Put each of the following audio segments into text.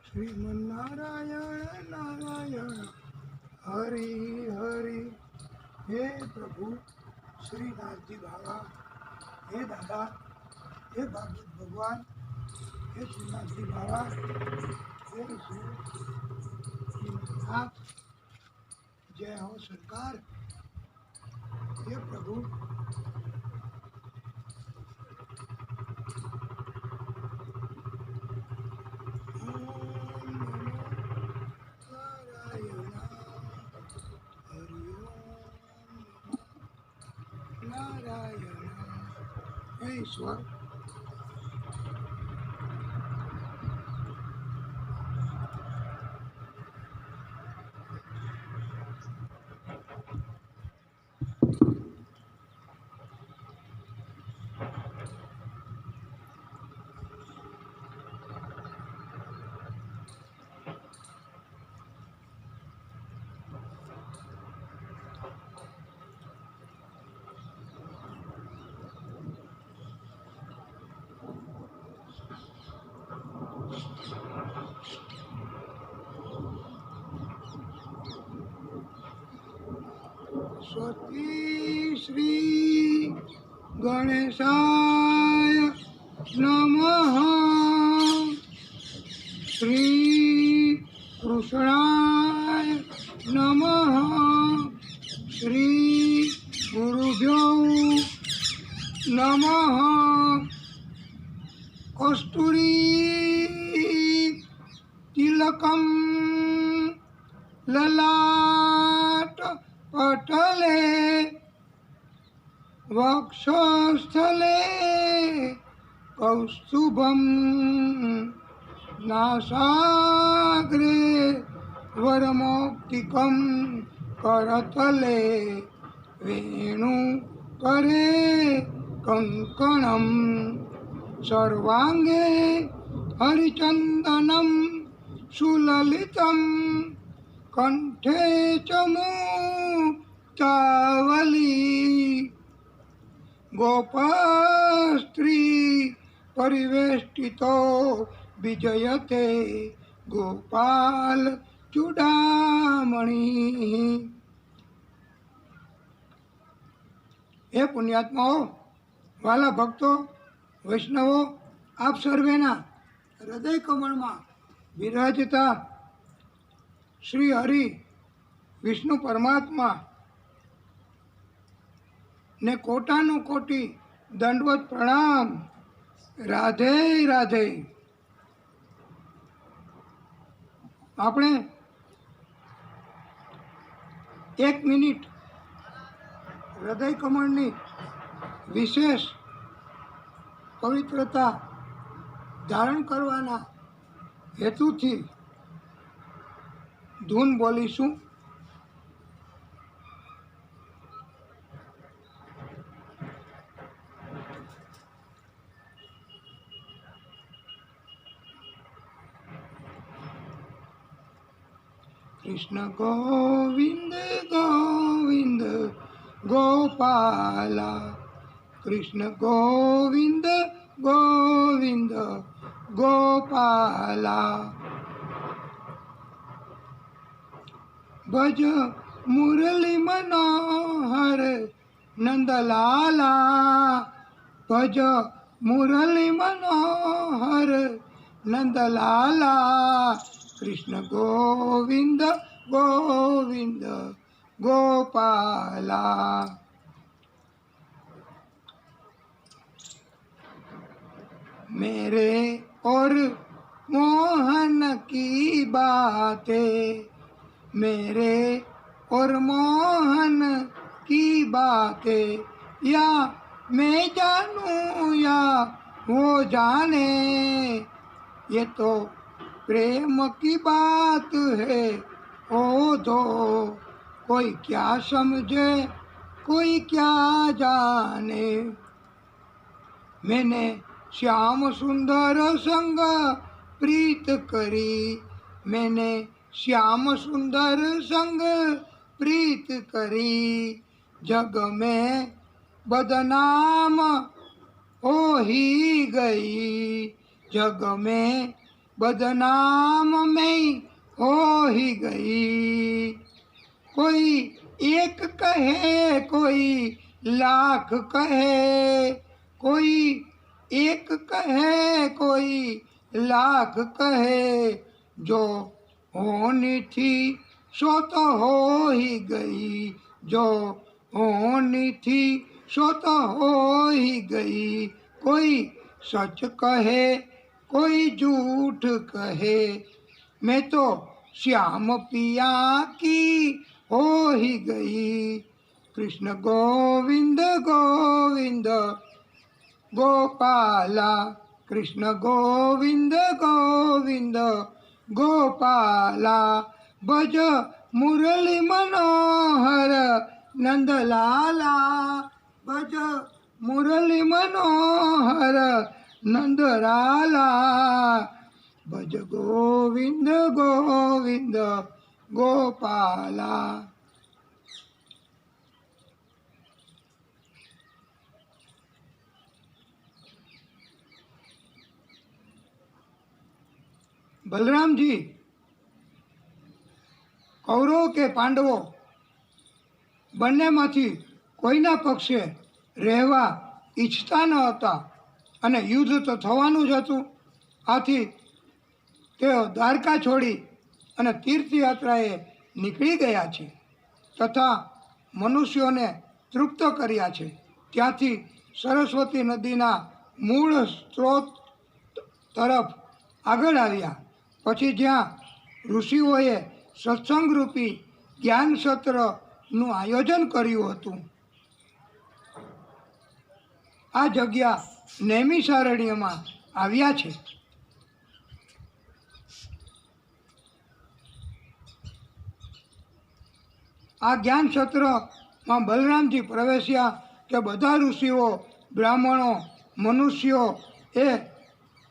श्रीमन्नारायण नारायण हरि हरि। हे प्रभु श्रीनाथ जी बाबा, हे दादा, हे भागवत भगवान, हे श्रीनाथ जी बाबा, हे श्रीनाथ, जय हो सरकार। हे प्रभु नारायण, हे ईश्वर। स्वस्ति श्री गणेशाय नमः। श्री कृष्णाय नमः। श्री गुरुभ्यो नमः। कस्तूरी तिलकम ललाट पटले वक्षस्थले कौस्तुभं नासाग्रे वरमौक्तिकं करतले वेणुकरे कंकणं सर्वांगे हरिचन्दनं सुललितं कंठे च मुक्तावली गोपस्त्री परिवेष्टितो विजयते गोपाल चूड़ामणि। हे पुण्यात्माओ, वाला भक्तो, वैष्णवो, आप सर्वेना हृदय कमळમાં વિરાજતા શ્રી હરિ વિષ્ણુ પરમાત્મા ને કોટાનું કોટી દંડવત પ્રણામ। રાધે રાધે। આપણે 1 મિનિટ હૃદય કમળની વિશેષ પવિત્રતા ધારણ કરવાના હેતુથી ધૂન બોલીશું। कृष्ण गोविंद गोविंद गोपाला, कृष्ण गोविंद गोविंद गोपाला। भज मुरली मनोहर नंदलाला, भज मुरली मनोहर नंदलाला। कृष्ण गोविंद गोविंद गोपाला। मेरे और मोहन की बातें, मेरे और मोहन की बातें, या मैं जानूं या वो जाने, ये तो प्रेम की बात है। ओ दो कोई क्या समझे कोई क्या जाने। मैंने श्याम सुंदर संग प्रीत करी, मैंने श्याम सुंदर संग प्रीत करी। जग में बदनाम हो ही गई, जग में बदनाम मैं हो ही गई। कोई एक कहे कोई लाख कहे, कोई एक कहे कोई लाख कहे, जो होनी थी सो तो हो ही गई, जो होनी थी सो तो हो ही गई। कोई सच कहे कोई झूठ कहे, मैं तो श्याम पिया की हो ही गई। कृष्ण गोविंद गोविंद गोपाला, कृष्ण गोविंद गोविंद गोपाला, भज मुरली मनोहर नंदलाला, भज मुरली मनोहर नंदलाला, भज गोविंद गोविंद गोपाला। बलराम जी कौरव के પાંડવો બંનેમાંથી કોઈના પક્ષે રહેવા ઈચ્છતા ન હતા અને યુદ્ધ તો થવાનું જ હતું। આથી તેઓ દ્વારકા છોડી અને તીર્થયાત્રાએ નીકળી ગયા છે તથા મનુષ્યોને તૃપ્ત કર્યા છે। ત્યાંથી સરસ્વતી નદીના મૂળ સ્ત્રોત તરફ આગળ આવ્યા। પછી જ્યાં ઋષિઓએ સત્સંગરૂપી જ્ઞાન સત્રનું આયોજન કર્યું હતું, આ જગ્યા નૈમિષારણ્યમાં આવ્યા છે। આ જ્ઞાન સત્રમાં બલરામજી પ્રવેશ્યા કે બધા ઋષિઓ, બ્રાહ્મણો, મનુષ્યો એ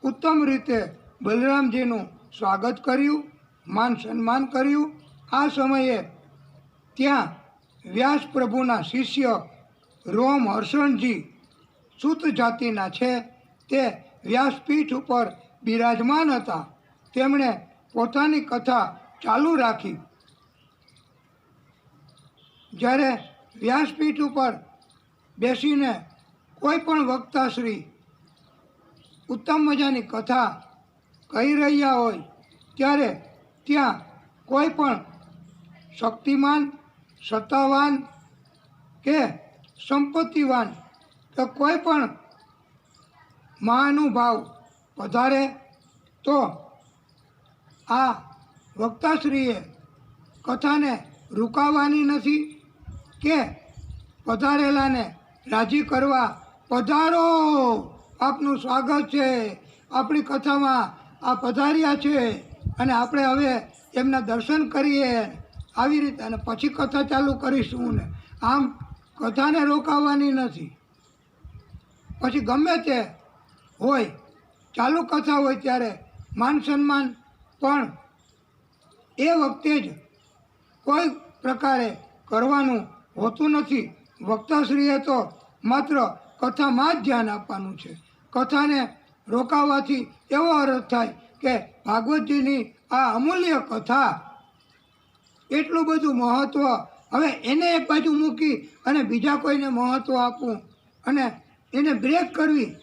ઉત્તમ રીતે બલરામજીનું સ્વાગત કર્યું, માન સન્માન કર્યું। આ સમયે ત્યાં વ્યાસ પ્રભુના શિષ્ય રોમ હર્ષણજી સૂત જાતિના છે, તે વ્યાસપીઠ ઉપર બિરાજમાન હતા। તેમણે પોતાની કથા ચાલુ રાખી। જ્યારે વ્યાસપીઠ ઉપર બેસીને કોઈ પણ વક્તાશ્રી ઉત્તમ મજાની કથા કહી રહ્યા હોય ત્યારે ત્યાં કોઈ પણ શક્તિમાન, સત્તાવાન કે સંપત્તિવાન કે કોઈ પણ મહાનુભાવ પધારે તો આ વક્તાશ્રીએ કથાને રૂકાવવાની નથી કે પધારેલાને રાજી કરવા, પધારો, આપનું સ્વાગત છે, આપણી કથામાં આ પધાર્યા છે અને આપણે હવે એમના દર્શન કરીએ, આવી રીતે અને પછી કથા ચાલુ કરીશું ને આમ કથાને રોકાવાની નથી। પછી ગમે તે હોય, ચાલુ કથા હોય ત્યારે માન સન્માન પણ એ વખતે જ કોઈ પ્રકારે કરવાનું હોતું નથી। વક્તાશ્રીએ તો માત્ર કથામાં જ ધ્યાન આપવાનું છે। કથાને રોકાવાથી એવો અર્થ થાય કે ભાગવતજીની આ અમૂલ્ય કથા, એટલું બધું મહત્ત્વ, હવે એને એક બાજુ મૂકી અને બીજા કોઈને મહત્ત્વ આપવું અને એને બ્રેક કરવી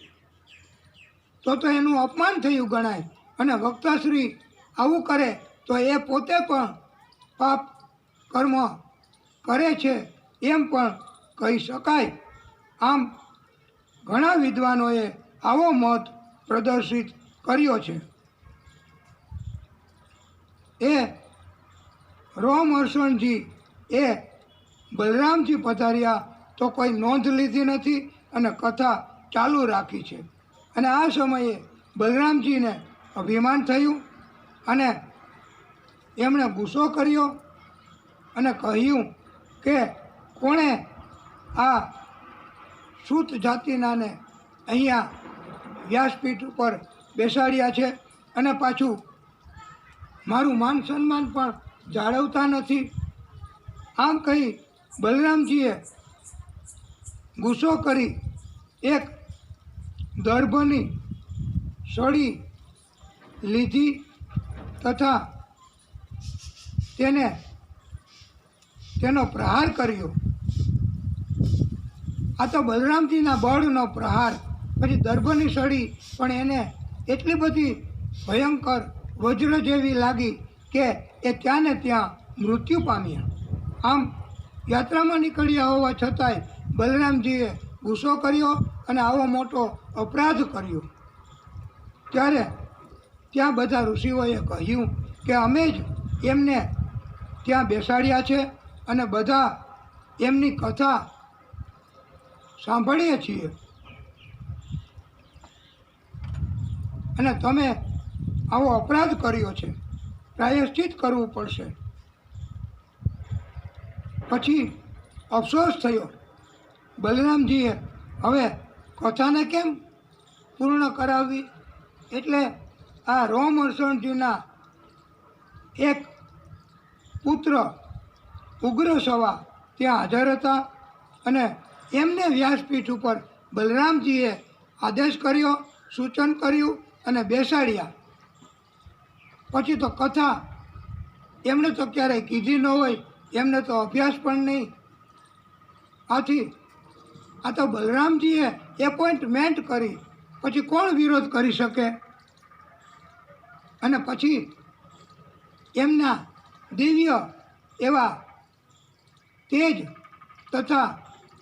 તો એનું અપમાન થયું ગણાય। અને વક્તાશ્રી આવું કરે તો એ પોતે પણ પાપ કર્મ કરે છે એમ પણ કહી શકાય। આમ ઘણા વિદ્વાનોએ આવો મત પ્રદર્શિત કર્યો છે। એ રોમહર્ષણજી એ બલરામજી પધાર્યા તો કોઈ નોંધ લીધી નથી અને કથા ચાલુ રાખી છે। અને આ સમયે બલરામજીને અભિમાન થયું અને એમણે ગુસ્સો કર્યો અને કહ્યું કે કોણે આ સૂત જાતિનાને અહીંયા વ્યાસપીઠ ઉપર બેસાડ્યા છે અને પાછું મારું માન સન્માન પણ જાળવતા નથી। આમ કહી બલરામજીએ ગુસ્સો કરી એક દર્ભની સળી લીધી તથા તેનો પ્રહાર કર્યો. આ તો બલરામજીના બળનો પ્રહાર. પછી દર્ભની સળી પણ એને એટલી બધી ભયંકર વજ્ર જેવી લાગી કે એ ત્યાં ને ત્યાં મૃત્યુ પામ્યા. આમ યાત્રામાં નીકળ્યા હોવા છતાંય બલરામજીએ ગુસ્સો કર્યો અને આવો મોટો અપરાધ કર્યો. ત્યારે ત્યાં બધા ઋષિઓએ કહ્યું કે અમે જ એમને ત્યાં બેસાડ્યા છે અને બધા એમની કથા સાંભળીએ છીએ અને તમે આવો અપરાધ કર્યો છે, પ્રાયશ્ચિત કરવું પડશે. પછી અફસોસ થયો. બલરામજીએ હવે કથાને કેમ પૂર્ણ કરાવવી? એટલે આ રોમહર્ષણજીના એક પુત્ર ઉગ્રસવા ત્યાં હાજર હતા અને એમને વ્યાસપીઠ ઉપર બલરામજીએ આદેશ કર્યો, સૂચન કર્યું અને બેસાડ્યા. પછી તો કથા એમણે તો ક્યારેય કીધી ન હોય, એમને તો અભ્યાસ પણ નહીં. આથી આ તો બલરામજીએ એપોઇન્ટમેન્ટ કરી, પછી કોણ વિરોધ કરી શકે? અને પછી એમના દિવ્ય એવા તેજ તથા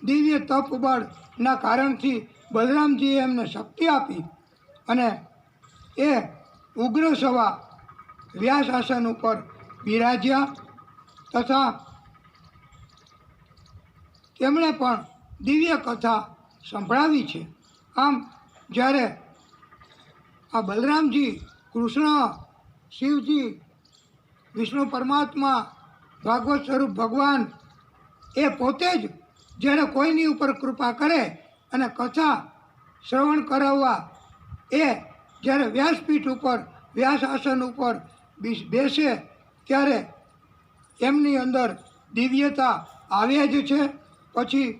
દિવ્ય તપબળના કારણથી બલરામજીએ એમને શક્તિ આપી અને એ ઉગ્રસવા વ્યાસ આસન ઉપર બિરાજ્યા તથા તેમણે પણ દિવ્ય કથા સંભળાવી છે. આમ જ્યારે આ બલરામજી, કૃષ્ણ, શિવજી, વિષ્ણુ પરમાત્મા, ભાગવત સ્વરૂપ ભગવાન એ પોતે જ જ્યારે કોઈની ઉપર કૃપા કરે અને કથા શ્રવણ કરાવવા એ જ્યારે વ્યાસપીઠ ઉપર, વ્યાસ આસન ઉપર બેસે ત્યારે એમની અંદર દિવ્યતા આવે જ છે. પછી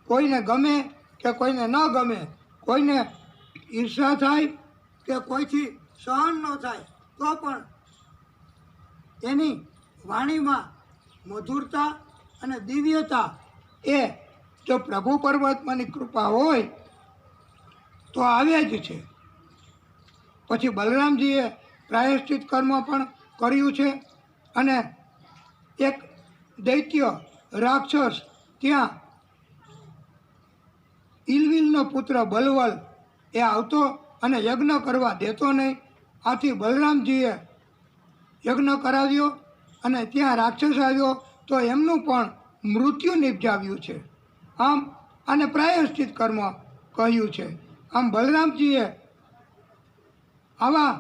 કોઈને ગમે કે કોઈને ન ગમે, કોઈને ઈર્ષા થાય કે કોઈથી સહન ન થાય, તો પણ એની વાણીમાં મધુરતા અને દિવ્યતા એ જો પ્રભુ પરમાત્માની કૃપા હોય તો આવે જ છે. પછી બલરામજીએ પ્રાયશ્ચિત કર્મ પણ કર્યું છે અને એક દૈત્ય રાક્ષસ ત્યાં ઇલવિલનો પુત્ર બલવલ એ આવતો અને યજ્ઞ કરવા દેતો નહીં. આથી બલરામજીએ યજ્ઞ કરાવ્યો અને ત્યાં રાક્ષસ આવ્યો તો એમનું પણ મૃત્યુ નિપજાવ્યું છે. આમ આને પ્રાયશ્ચિત કર્મ કહ્યું છે. આમ બલરામજીએ આવા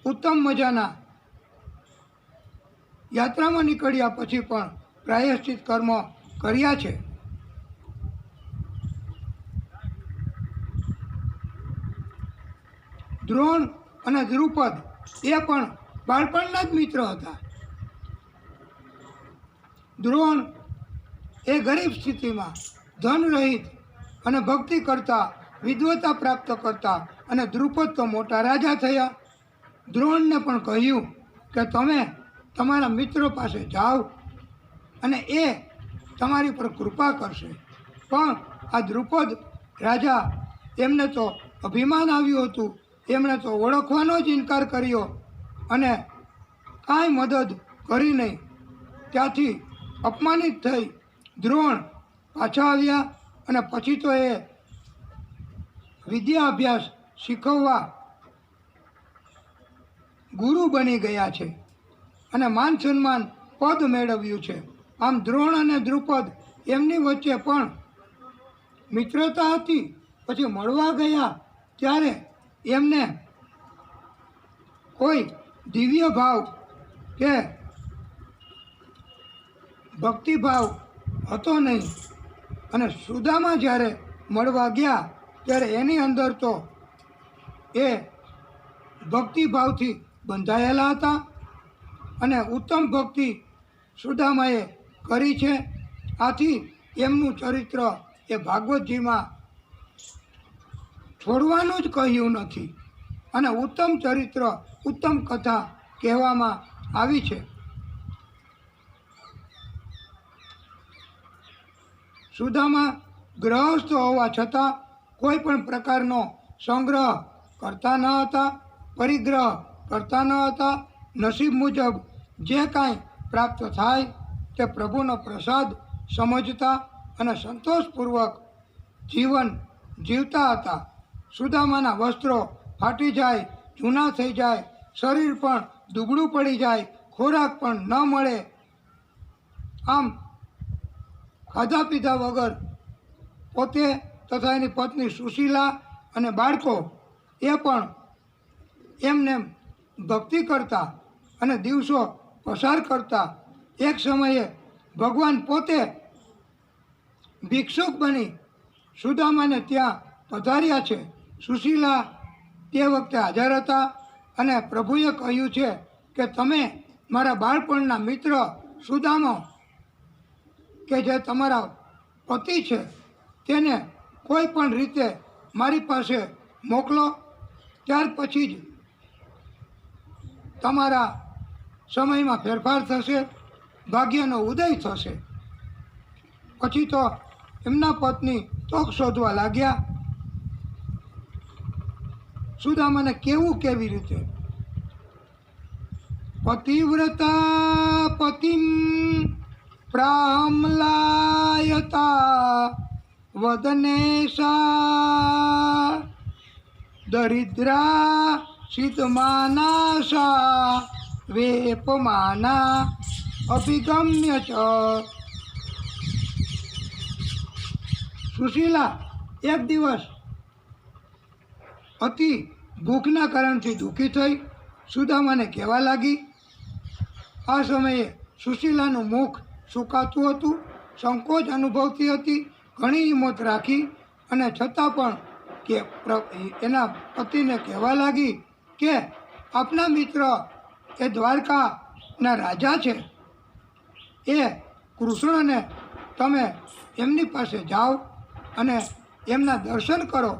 ઉત્તમ મજાના યાત્રામાં નીકળ્યા પછી પણ પ્રાયશ્ચિત કર્મ કર્યા છે. દ્રોણ અને દ્રુપદ એ પણ બાળપણના જ મિત્ર હતા. દ્રોણ એ ગરીબ સ્થિતિમાં ધન રહિત અને ભક્તિ કરતા, વિદ્વતા પ્રાપ્ત કરતા, અને દ્રુપદ તો મોટા રાજા થયા. દ્રોણને પણ કહ્યું કે તમે તમારા મિત્રો પાસે જાઓ અને એ તમારી પર કૃપા કરશે. પણ આ દ્રુપદ રાજા, એમને તો અભિમાન આવ્યું હતું, એમણે તો ઓળખવાનો જ ઇનકાર કર્યો અને કાંઈ મદદ કરી નહીં. ત્યાંથી અપમાનિત થઈ દ્રોણ પાછા આવ્યા અને પછી તો એ વિદ્યા અભ્યાસ શીખવવા ગુરુ બની ગયા છે અને માન સન્માન પદ મેળવ્યું છે. આમ દ્રોણ અને દ્રુપદ એમની વચ્ચે પણ મિત્રતા હતી. પછી મળવા ગયા ત્યારે એમને કોઈ દિવ્ય ભાવ કે ભક્તિભાવ હતો નહીં. અને સુદામા જ્યારે મળવા ગયા ત્યારે એની અંદર તો એ ભક્તિભાવથી બંધાયેલા હતા અને ઉત્તમ ભક્તિ સુદામાએ કરી છે. આથી એમનું ચરિત્ર એ ભાગવતજીમાં છોડવાનું જ કહ્યું નથી. અને ઉત્તમ ચરિત્ર, ઉત્તમ કથા કહેવામાં આવી છે. સુદામા ગ્રહસ્થ હોવા છતાં કોઈ પણ પ્રકારનો સંગ્રહ કરતા ન હતા, પરિગ્રહ કરતા ન હતા. નસીબ મુજબ જે કાંઈ પ્રાપ્ત થાય તે પ્રભુનો પ્રસાદ સમજતા અને સંતોષપૂર્વક જીવન જીવતા હતા. સુદામાના વસ્ત્રો ફાટી જાય, જૂના થઈ જાય, શરીર પણ દુબળું પડી જાય, ખોરાક પણ ન મળે, આમ ખાધા પીધા વગર પોતે તથા એની પત્ની સુશીલા અને બાળકો એ પણ એમને ભક્તિ કરતા અને દિવસો પસાર કરતા. એક સમયે ભગવાન પોતે ભિક્ષુક બની સુદામાને ત્યાં પધાર્યા છે. સુશીલા તે વખતે હાજર હતા અને પ્રભુએ કહ્યું છે કે તમે મારા બાળપણના મિત્ર સુદામા કે જે તમારા પતિ છે તેને કોઈ પણ રીતે મારી પાસે મોકલો, ત્યાર પછી જ તમારા સમયમાં ફેરફાર થશે, ભાગ્યનો ઉદય થશે. પછી તો એમના પત્ની તોક શોધવા લાગ્યા સુદામાને કેવું કેવી રીતે. પતિવ્રતા પતિમ પ્રામલાયતા વદને સા દરિદ્રા સિદ્ધમાનાસા વેપમાના અભિગમ્ય ચ. સુશીલા એક દિવસ અતિ ભૂખના કારણથી દુઃખી થઈ સુદામાને કહેવા લાગી. આ સમયે સુશીલાનું મુખ સુકાતું હતું, સંકોચ અનુભવતી હતી. ઘણી હિંમત રાખી અને છતાં પણ કે એના પતિને કહેવા લાગી કે આપના મિત્ર એ દ્વારકાના રાજા છે, એ કૃષ્ણને તમે એમની પાસે જાઓ અને એમના દર્શન કરો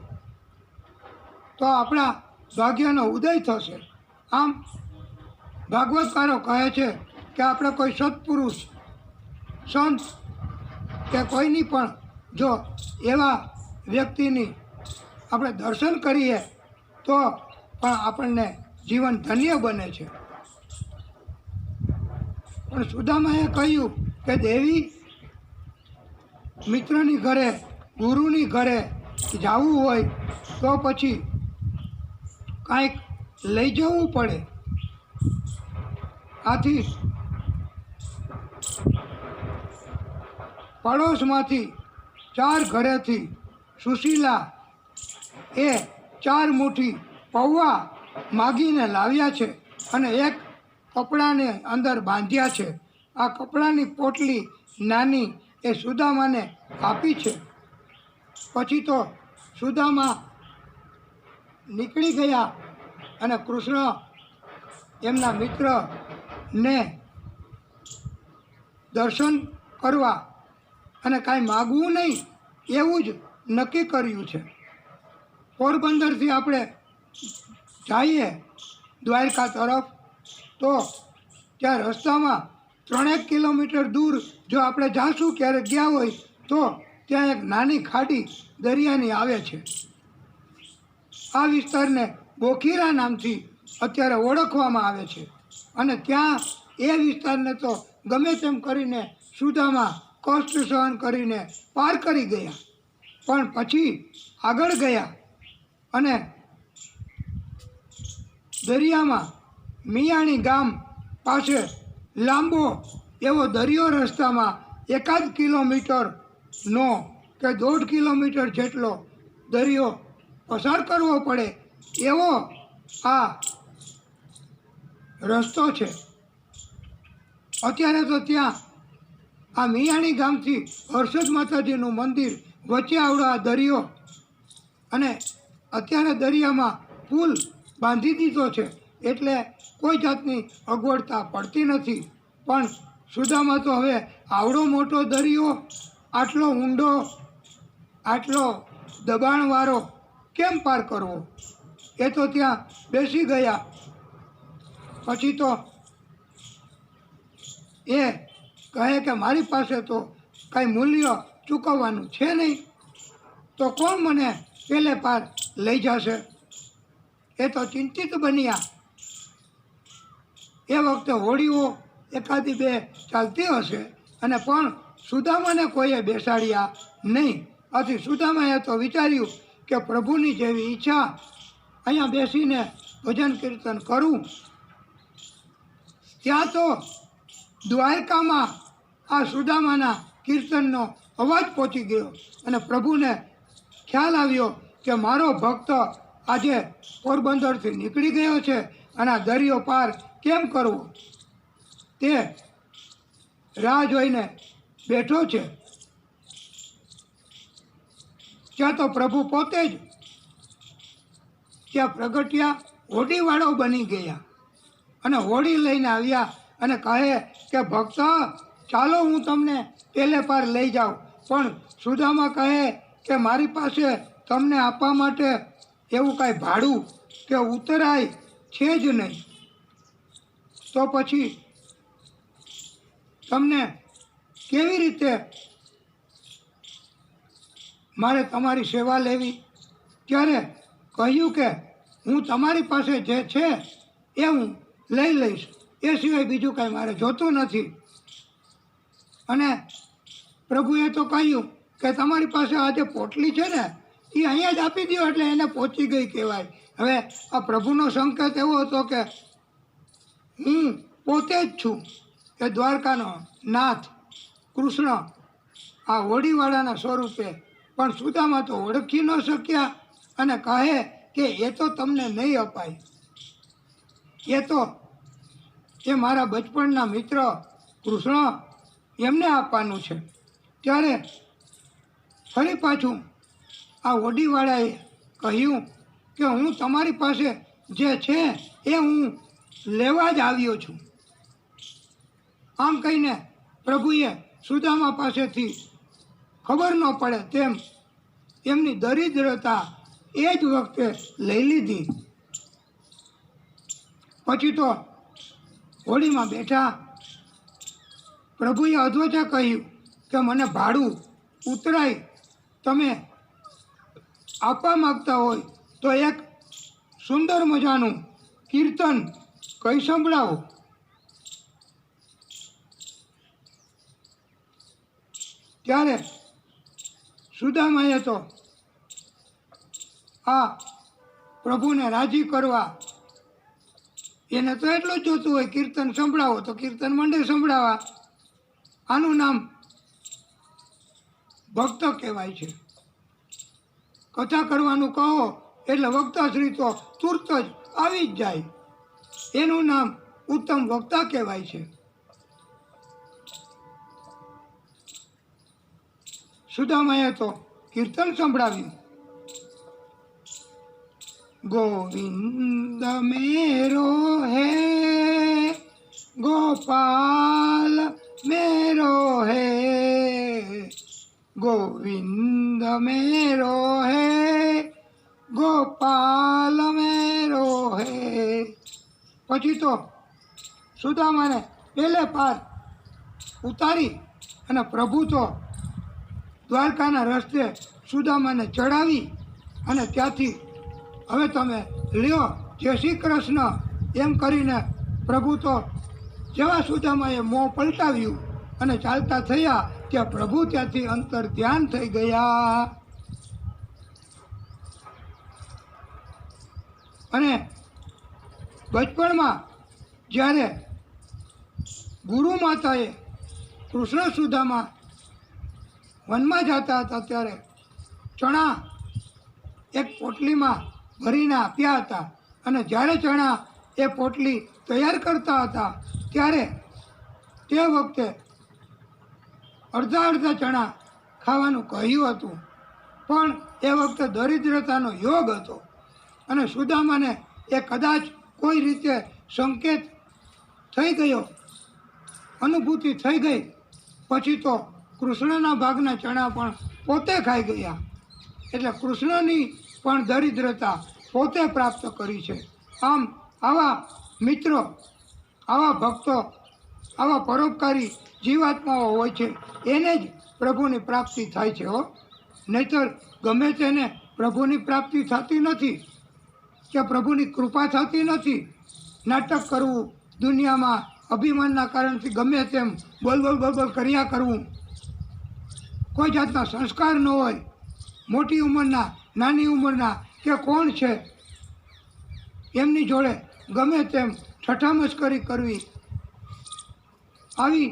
તો આપણા ભાગ્યનો ઉદય થશે. આમ ભાગવતકારો કહે છે કે આપણે કોઈ સત્પુરુષ, સંત કે કોઈની પણ જો એવા વ્યક્તિની આપણે દર્શન કરીએ તો પણ આપણને જીવન ધન્ય બને છે. પણ સુદામાએ કહ્યું કે દેવી, મિત્રની ઘરે, ગુરુની ઘરે જવું હોય તો પછી કાંઈક લઈ જવું પડે. આથી પડોશમાંથી 4 ઘરેથી સુશીલા એ 4 મુઠ્ઠી પૌવા માગીને લાવ્યા છે અને એક કપડાને અંદર બાંધ્યા છે. આ કપડાની પોટલી નાની એ સુદામાને આપી છે. પછી તો સુદામા નીકળી ગયા અને કૃષ્ણ એમના મિત્રને દર્શન કરવા અને કાંઈ માગવું નહીં એવું જ નક્કી કર્યું છે. પોરબંદરથી આપણે જઈએ દ્વારકા તરફ તો ત્યાં રસ્તામાં 3 કિલોમીટર દૂર જો આપણે જાશું, ક્યારેક ગયા હોય તો ત્યાં એક નાની ખાડી દરિયાની આવે છે. આ વિસ્તારને બોખીરા નામથી અત્યારે ઓળખવામાં આવે છે અને ત્યાં એ વિસ્તારને તો ગમે તેમ કરીને સુદામા કષ્ટ સહન કરીને પાર કરી ગયા. પણ પછી આગળ ગયા અને દરિયામાં મિયાણી ગામ પાસે લાંબો એવો દરિયો રસ્તામાં 1 કિલોમીટરનો કે 1.5 કિલોમીટર જેટલો દરિયો પસાર કરવો પડે એવો આ રસ્તો છે. અત્યારે તો ત્યાં આ મિયાણી ગામથી હર્ષદ માતાજીનું મંદિર વચ્ચે આવડો આ દરિયો અને અત્યારે દરિયામાં પુલ બાંધી દીધો છે એટલે કોઈ જાતની અગવડતા પડતી નથી. પણ સુદામા તો હવે આવડો મોટો દરિયો, આટલો ઊંડો, આટલો દબાણવાળો કેમ પાર કરવો? એ તો ત્યાં બેસી ગયા. પછી તો એ કહે કે મારી પાસે તો કાંઈ મૂલ્ય ચૂકવવાનું છે નહીં, તો કોણ મને પેલે પાર લઈ જશે? એ તો ચિંતિત બન્યા. એ વખતે હોડીઓ એકાદી બે ચાલતી હશે અને પણ સુદામાને કોઈએ બેસાડ્યા નહીં. આથી સુદામાએ તો વિચાર્યું કે પ્રભુની જેવી ઈચ્છા અહીંયા બેસીને ભજન કીર્તન કરું. ત્યાં તો દ્વારકામાં આ સુદામાના કીર્તનનો અવાજ પહોંચી ગયો અને પ્રભુને ખ્યાલ આવ્યો કે મારો ભક્ત આજે પોરબંદરથી નીકળી ગયો છે અને આ દરિયો પાર કેમ કરવો, તે રાહ જોઈને બેઠો છે. ત્યાં તો પ્રભુ પોતે જ ત્યાં પ્રગટ્યા, હોડીવાળો બની ગયા અને હોડી લઈને આવ્યા અને કહે કે ભક્ત ચાલો હું તમને પેલે પાર લઈ જાઉં. પણ સુદામા કહે કે મારી પાસે તમને આપવા માટે એવું કાંઈ ભાડું કે ઉતરાય છે જ નહીં, તો પછી તમને કેવી રીતે મારે તમારી સેવા લેવી? ત્યારે કહ્યું કે હું તમારી પાસે જે છે એ હું લઈ લઈશ, એ સિવાય બીજું કાંઈ મારે જોતું નથી. અને પ્રભુએ તો કહ્યું કે તમારી પાસે આ જે પોટલી છે ને એ અહીંયા જ આપી દો એટલે એને પહોંચી ગઈ કહેવાય. હવે આ પ્રભુનો સંકેત એવો હતો કે હું પોતે જ છું એ દ્વારકાનો નાથ કૃષ્ણ આ હોડીવાળાના સ્વરૂપે. પણ સુદામા તો ઓળખી ન શક્યા અને કહે કે એ તો તમને નહીં અપાય, એ તો એ મારા બચપણના મિત્ર કૃષ્ણ એમને આપવાનું છે. ત્યારે ફરી પાછું આ હોડીવાળાએ કહ્યું કે હું તમારી પાસે જે છે એ હું લેવા જ આવ્યો છું. આમ કહીને પ્રભુએ સુદામા પાસેથી ખબર ન પડે તેમ એમની દરિદ્રતા એ જ વખતે લઈ લીધી. પછી તો હોડીમાં બેઠા. પ્રભુએ અધવચા કહ્યું કે મને ભાડું ઉતરાય તમે આપવા માગતા હોય તો એક સુંદર મજાનું કીર્તન કહી સંભળાવો. ત્યારે સુદામાએ તો આ પ્રભુને રાજી કરવા એને તો એટલું જ જોતું હોય કીર્તન સંભળાવો તો કીર્તન મંડે સંભળાવા. આનું નામ ભક્ત કહેવાય છે. કથા કરવાનું કહો એટલે વક્તાશ્રી તો તુરત જ આવી જ જાય. એનું નામ ઉત્તમ વક્તા કહેવાય છે. સુદામાએ તો કીર્તન સંભળાવ્યું. ગોવિંદ મેરો હે ગોપાલ મેરો હે, ગોવિંદ મેરો હે ગોપાલ મેરો હે. પછી તો સુદામાને પેલે પાર ઉતારી અને પ્રભુ તો દ્વારકાના રસ્તે સુદામાને ચડાવી અને ત્યાંથી હવે તમે લ્યો જય શ્રી કૃષ્ણ એમ કરીને પ્રભુ તો જેવા સુદામાએ મોં પલટાવ્યું અને ચાલતા થયા ત્યાં પ્રભુ ત્યાંથી અંતર ધ્યાન થઈ ગયા. અને બચપણમાં જ્યારે ગુરુ માતાએ કૃષ્ણ સુદામા વનમાં જતા હતા ત્યારે ચણા એક પોટલીમાં ભરીને આપ્યા હતા. અને જ્યારે ચણા એ પોટલી તૈયાર કરતા હતા ત્યારે તે વખતે અડધા અડધા ચણા ખાવાનું કહ્યું હતું. પણ એ વખતે દરિદ્રતાનો યોગ હતો અને સુદામાને એ કદાચ કોઈ રીતે સંકેત થઈ ગયો, અનુભૂતિ થઈ ગઈ. પછી તો કૃષ્ણના ભાગના ચણા પણ પોતે ખાઈ ગયા. એટલે કૃષ્ણની પણ દરિદ્રતા પોતે પ્રાપ્ત કરી છે. આમ આવા મિત્રો, આવા ભક્તો, આવા પરોપકારી જીવાત્માઓ હોય છે, એને જ પ્રભુની પ્રાપ્તિ થાય છે હો. નહીંતર ગમે તેને પ્રભુની પ્રાપ્તિ થતી નથી કે પ્રભુની કૃપા થતી નથી. નાટક કરવું, દુનિયામાં અભિમાનના કારણથી ગમે તેમ બોલ બોલ બોલ બોલ કર્યા કરવું, કોઈ જાતના સંસ્કાર ન હોય, મોટી ઉંમરના, નાની ઉંમરના કે કોણ છે એમની જોડે ગમે તેમ ઠઠ્ઠામસ્કરી કરવી, આવી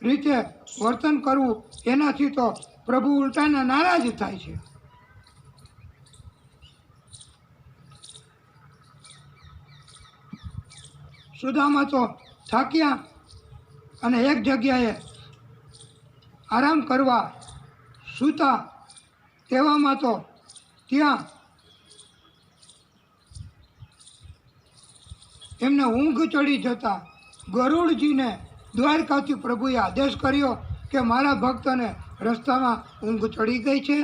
રીતે વર્તન કરવું, એનાથી તો પ્રભુ ઉલટાના નારાજ થાય છે. સુદામા તો થાક્યા અને એક જગ્યાએ આરામ કરવા સૂતા. તેવામાં તો ત્યાં એમને ઊંઘ ચડી જતા ગરુડજીને દ્વારકાથી પ્રભુએ આદેશ કર્યો કે મારા ભક્તને રસ્તામાં ઊંઘ ચડી ગઈ છે,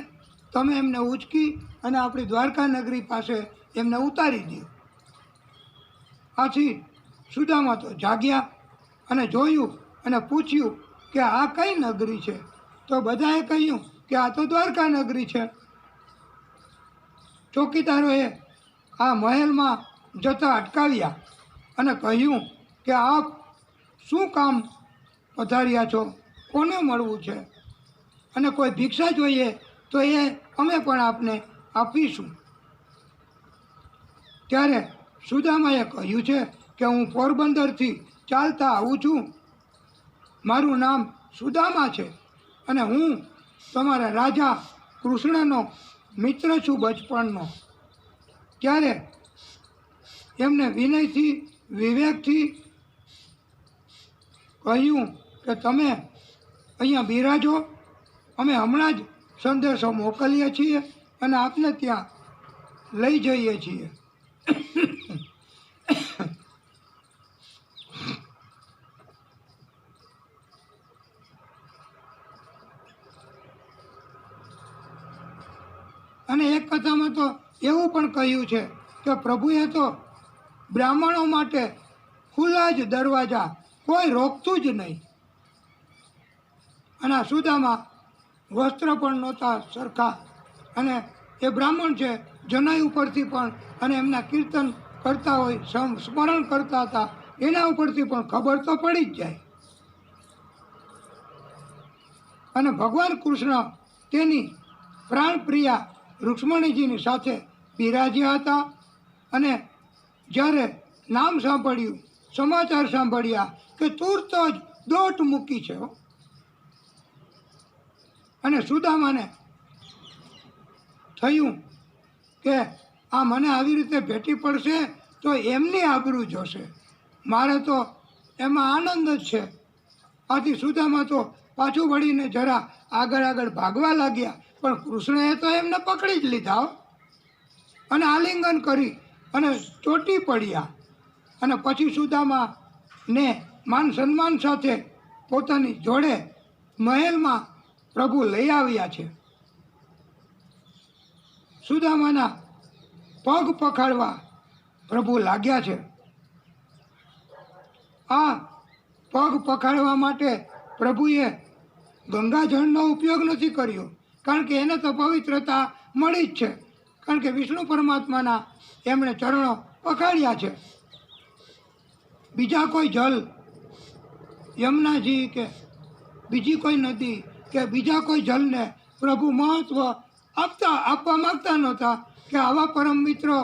તમે એમને ઉચકી અને આપણી દ્વારકા નગરી પાસે એમને ઉતારી દો. આથી સુદામા તો જાગ્યા અને જોયું અને પૂછ્યું કે આ કઈ નગરી છે? તો બધાએ કહ્યું કે આ તો દ્વારકા નગરી છે. ચોકીદારોએ આ મહેલમાં જતા અટકાવ્યા અને કહ્યું કે આપ શું કામ પધાર્યા છો? કોને મળવું છે? અને કોઈ ભિક્ષા જોઈએ તો એ અમે પણ આપને આપીશું. ત્યારે સુદામાએ કહ્યું છે કે હું પોરબંદરથી ચાલતા આવું છું, મારું નામ સુદામા છે અને હું તમારા રાજા કૃષ્ણનો મિત્ર છું બચપણનો. ત્યારે એમને વિનયથી, વિવેકથી કહ્યું કે તમે અહીંયા બિરાજો, અમે હમણાં જ સંદેશો મોકલીએ છીએ અને આપને ત્યાં લઈ જઈએ છીએ. અને એક કથામાં તો એવું પણ કહ્યું છે કે પ્રભુએ તો બ્રાહ્મણો માટે ખુલ્લા જ દરવાજા, કોઈ રોકતું જ નહીં. અને આ સુદામા વસ્ત્ર પણ નહોતા સરખા, અને એ બ્રાહ્મણ છે, જનાઈ ઉપરથી પણ, અને એમના કીર્તન કરતા હોય, સ્મરણ કરતા હતા, એના ઉપરથી પણ ખબર તો પડી જ જાય. અને ભગવાન કૃષ્ણ તેની પ્રાણપ્રિયા રૂક્ષ્મણીજીની સાથે બિરાજ્યા હતા. અને જ્યારે નામ સાંભળ્યું, સમાચાર સાંભળ્યા કે તુરત જ દોટ મૂકી છે. અને સુદામાને થયું કે આ મને આવી રીતે ભેટી પડશે તો એમની આબરૂ જોશે, મારે તો એમાં આનંદ જ છે. આથી સુદામા તો પાછું વળીને જરા આગળ આગળ ભાગવા લાગ્યા, પણ કૃષ્ણએ તો એમને પકડી જ લીધા અને આલિંગન કરી અને ચોંટી પડ્યા. અને પછી સુદામાને માન સન્માન સાથે પોતાની જોડે મહેલમાં પ્રભુ લઈ આવ્યા છે. સુદામાના પગ પખાડવા પ્રભુ લાગ્યા છે. આ પગ પખાડવા માટે પ્રભુએ ગંગાજળનો ઉપયોગ નથી કર્યો, કારણ કે એને તો પવિત્રતા મળી જ છે, કારણ કે વિષ્ણુ પરમાત્માના એમણે ચરણો પખાડ્યા છે. બીજા કોઈ જલ, યમુનાજી કે બીજી કોઈ નદી કે બીજા કોઈ જલને પ્રભુ મહત્વ આપવા માગતા નહોતા કે આવા પરમ મિત્રો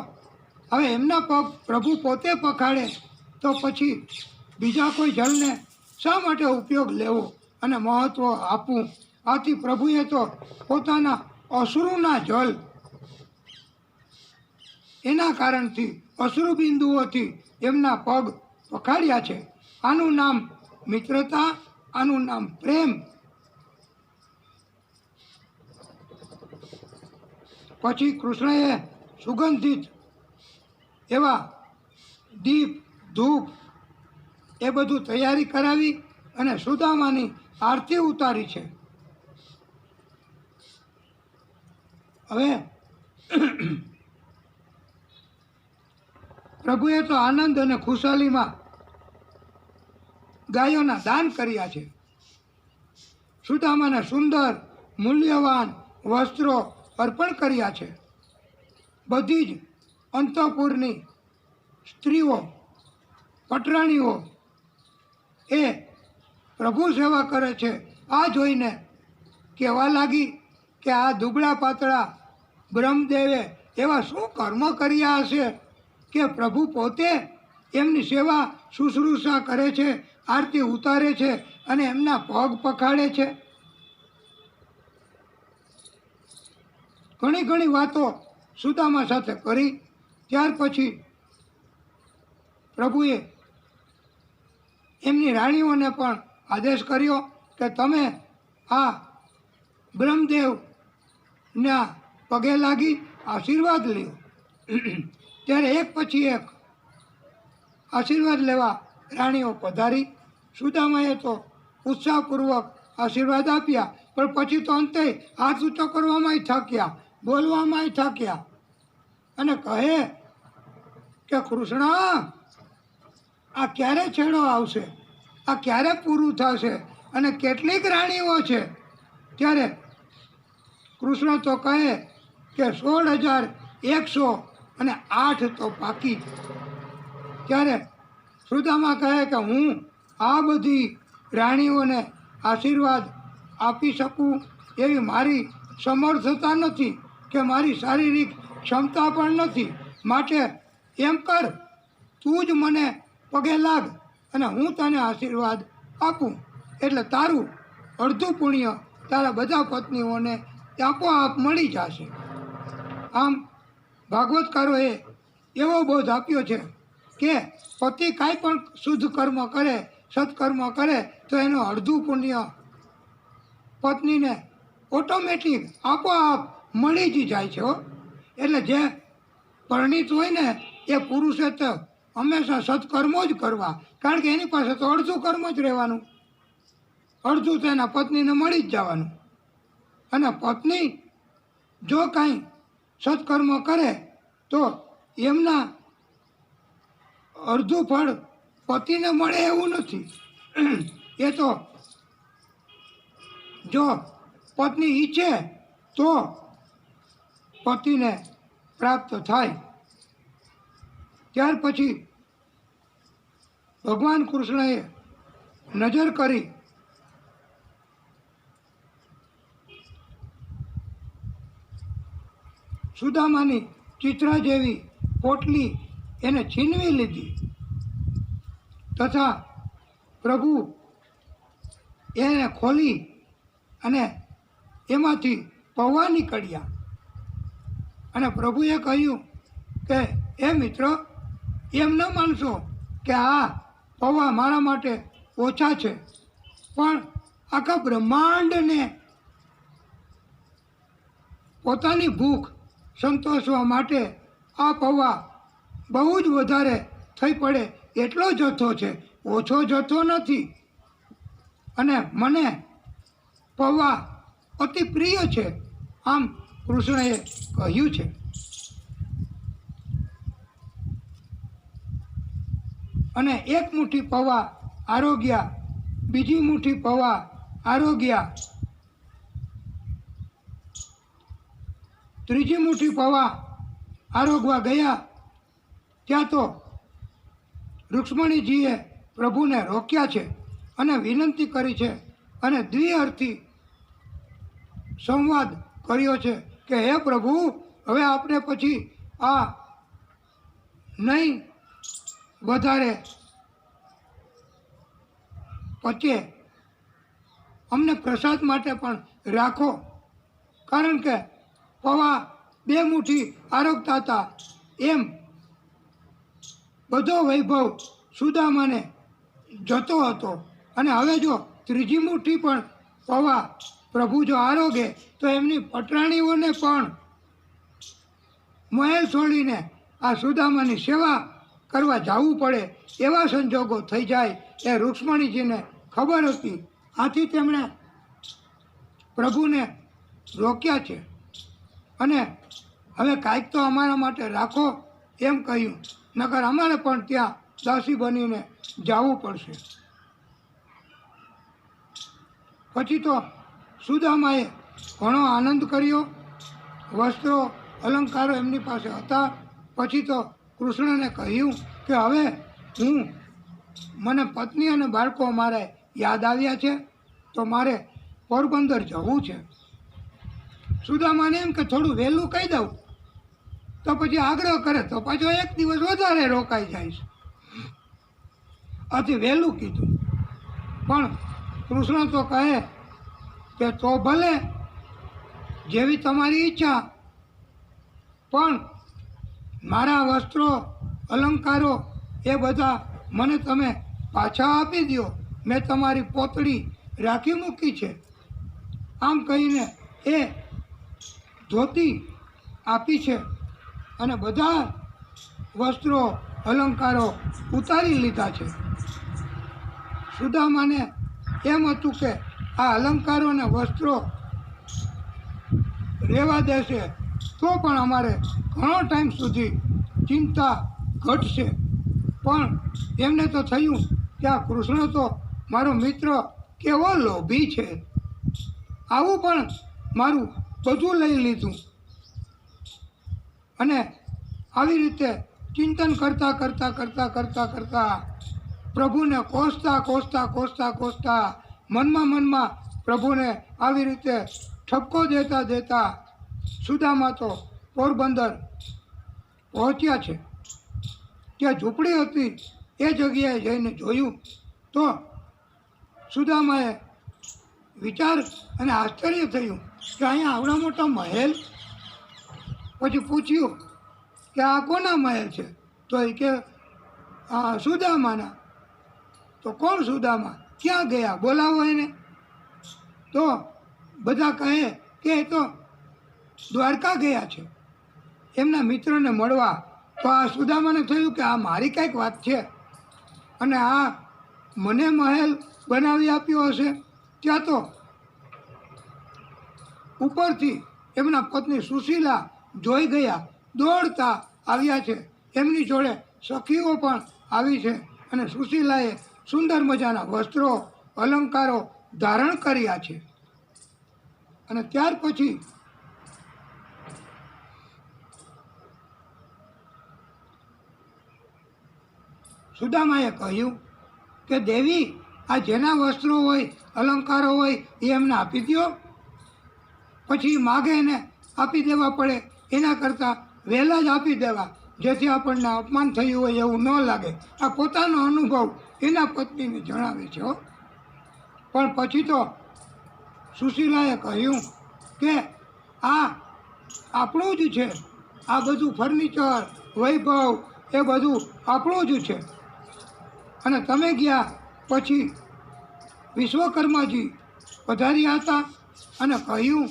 હવે એમના પગ પ્રભુ પોતે પખાડે તો પછી બીજા કોઈ જલને શા માટે ઉપયોગ લેવો અને મહત્વ આપવું. આથી પ્રભુએ તો પોતાના અશ્રુના જલ, એના કારણથી અશ્રુ બિંદુઓથી એમના પગ પખાડ્યા છે. આનું નામ મિત્રતા, આનું નામ પ્રેમ. પછી કૃષ્ણએ સુગંધિત એવા દીપ, ધૂપ એ બધું તૈયારી કરાવી અને સુદામાની આરતી ઉતારી છે. હવે પ્રભુએ તો આનંદ અને ખુશાલીમાં ગાયોના દાન કર્યા છે. સુદામાને સુંદર મૂલ્યવાન વસ્ત્રો અર્પણ કર્યા છે. બધી જ અંતઃપુરની સ્ત્રીઓ પટરાણીઓ એ પ્રભુ સેવા કરે છે. આ જોઈને કહેવા લાગી કે આ દુબળા પાતળા બ્રહ્મદેવે એવા શું કર્મ કર્યા હશે કે પ્રભુ પોતે એમની સેવા શુશ્રૂષા કરે છે, આરતી ઉતારે છે અને એમના પગ પખાડે છે. ઘણી ઘણી વાતો સુદામા સાથે કરી. ત્યાર પછી પ્રભુએ એમની રાણીઓને પણ આદેશ કર્યો કે તમે આ બ્રહ્મદેવના પગે લાગી આશીર્વાદ લ્યો. ત્યારે એક પછી એક આશીર્વાદ લેવા રાણીઓ પધારી. સુદામાએ તો ઉત્સાહપૂર્વક આશીર્વાદ આપ્યા, પણ પછી તો અંતે હાથ ઊંચો કરવામાં થાક્યા, બોલવામાં થાક્યા અને કહે કે કૃષ્ણ, આ ક્યારે છેડો આવશે, આ ક્યારે પૂરું થશે અને કેટલીક રાણીઓ છે. ત્યારે કૃષ્ણ તો કહે કે 16,108 તો પાકી. ત્યારે સુદામા કહે કે હું આ બધી રાણીઓને આશીર્વાદ આપી શકું એવી મારી સમર્થતા નથી કે મારી શારીરિક ક્ષમતા પણ નથી. માટે એમ કર, તું જ મને પગે લાગ અને હું તને આશીર્વાદ આપું, એટલે તારું અડધું પુણ્ય તારા બધા પત્નીઓને આપોઆપ મળી જશે. આમ ભાગવતકારોએ એવો બોધ આપ્યો છે કે પતિ કાંઈ પણ શુદ્ધ કર્મ કરે, સત્કર્મ કરે તો એનું અડધું પુણ્ય પત્નીને ઓટોમેટિક આપોઆપ મળી જ જાય છે. એટલે જે પરણિત હોય ને એ પુરુષે તો હંમેશા સત્કર્મો જ કરવા, કારણ કે એની પાસે તો અડધું કર્મ જ રહેવાનું, અડધું તો એના પત્નીને મળી જ જવાનું. અને પત્ની જો કાંઈ સત્કર્મ કરે તો એમના અડધું ફળ પતિને મળે એવું નથી. એ તો જો પત્ની ઈચ્છે તો પતિને પ્રાપ્ત થાય. ત્યાર પછી ભગવાન કૃષ્ણએ નજર કરી સુદામાની ચિત્રા જેવી પોટલી એને છીનવી લીધી તથા પ્રભુ એને ખોલી અને એમાંથી પૌવા નીકળ્યા. અને પ્રભુએ કહ્યું કે એ મિત્ર, એમ ન માનશો કે આ પૌવા મારા માટે ઓછા છે, પણ આખા બ્રહ્માંડને પોતાની ભૂખ સંતોષવા માટે આ પૌવા બહુ જ વધારે થઈ પડે એટલો જથ્થો છે, ઓછો જથ્થો નથી. અને મને પૌવા અતિ પ્રિય છે, આમ કૃષ્ણએ કહ્યું છે. અને એક મુઠ્ઠી પૌવા આરોગ્યા, બીજી મુઠ્ઠી પૌવા આરોગ્યા, ત્રીજી મુઠ્ઠી પૌવા આરોગવા ગયા ત્યાં તો રૂક્ષ્મણીજીએ પ્રભુને રોક્યા છે અને વિનંતી કરી છે અને દ્વિઅર્થી સંવાદ કર્યો છે કે હે પ્રભુ, હવે આપણે પછી આ નહીં વધારે પચે, અમને પ્રસાદ માટે પણ રાખો. કારણ કે પૌવા 2 મુઠ્ઠી આરોગતા હતા એમ બધો વૈભવ સુદામાને જતો હતો. અને હવે જો ત્રીજી મુઠ્ઠી પણ પૌવા પ્રભુ જો આરોગે તો એમની પટરાણીઓને પણ મહેલ છોડીને આ સુદામાની સેવા કરવા જવું પડે એવા સંજોગો થઈ જાય એ રૂક્ષ્મણીજીને ખબર હતી. આથી તેમણે પ્રભુને રોક્યા છે અને હવે કાંઈક તો અમારા માટે રાખો એમ કહ્યું, નકર અમારે પણ ત્યાં દાસી બનીને જવું પડશે. પછી તો સુદામાએ ઘણો આનંદ કર્યો. વસ્ત્રો અલંકારો એમની પાસે હતા. પછી તો કૃષ્ણને કહ્યું કે હવે મને પત્ની અને બાળકો મારે યાદ આવ્યા છે, તો મારે પોરબંદર જવું છે. સુદામાને એમ કે થોડું વહેલું કહી દઉં તો પછી આગ્રહ કરે તો પાછો એક દિવસ વધારે રોકાઈ જાય છે. આથી વહેલું કીધું. પણ કૃષ્ણ તો કહે કે તો ભલે, જેવી તમારી ઈચ્છા, પણ મારા વસ્ત્રો અલંકારો એ બધા મને તમે પાછા આપી દો. મેં તમારી પોતડી રાખી મૂકી છે. આમ કહીને એ ધોતી આપી છે અને બધા વસ્ત્રો અલંકારો ઉતારી લીધા છે. સુદામાને એમ હતું કે આ અલંકારો અને વસ્ત્રો રહેવા દેશે તો પણ અમારે ઘણો ટાઈમ સુધી ચિંતા ઘટશે. પણ એમને તો થયું કે આ કૃષ્ણ તો મારો મિત્ર કેવો લોભી છે, આવું પણ મારું બધું લઈ લીધું. અને આવી રીતે ચિંતન કરતાં કરતાં કરતાં કરતાં કરતાં પ્રભુને કોસતા મનમાં પ્રભુને આવી રીતે ઠપકો દેતા સુદામા તો પોરબંદર પહોંચ્યા છે. ત્યાં ઝૂંપડી હતી, એ જગ્યાએ જઈને જોયું તો સુદામાએ વિચાર અને આશ્ચર્ય થયું કે અહીંયા આવડા મોટા મહેલ. પછી પૂછ્યું કે આ કોના મહેલ છે? તો એ કે સુદામાના. તો કોણ સુદામા? ક્યાં ગયા? બોલાવો એને. તો બધા કહે કે એ તો દ્વારકા ગયા છે એમના મિત્રને મળવા. તો આ સુદામાને થયું કે આ મારી કાંઈક વાત છે અને આ મને મહેલ બનાવી આપ્યો હશે. ત્યાં તો ઉપરથી એમના પત્ની સુશીલા જોઈ ગયા, દોડતા આવ્યા છે. એમની જોડે સખીઓ પણ આવી છે અને સુશીલાએ સુંદર મજાના વસ્ત્રો અલંકારો ધારણ કર્યા છે. અને ત્યાર પછી સુદામાએ કહ્યું કે દેવી, આ જેના વસ્ત્રો હોય અલંકારો હોય એ એમને આપી દો. પછી માગે એને આપી દેવા પડે, એના કરતાં વહેલા જ આપી દેવા, જેથી આપણને અપમાન થયું હોય એવું ન લાગે. આ પોતાનો અનુભવ એના પત્નીને જણાવે છે. પણ પછી તો સુશીલાએ કહ્યું કે આ આપણું જ છે, આ બધું ફર્નિચર વૈભવ એ બધું આપણું જ છે. અને તમે ગયા પછી વિશ્વકર્માજી પધાર્યા હતા અને કહ્યું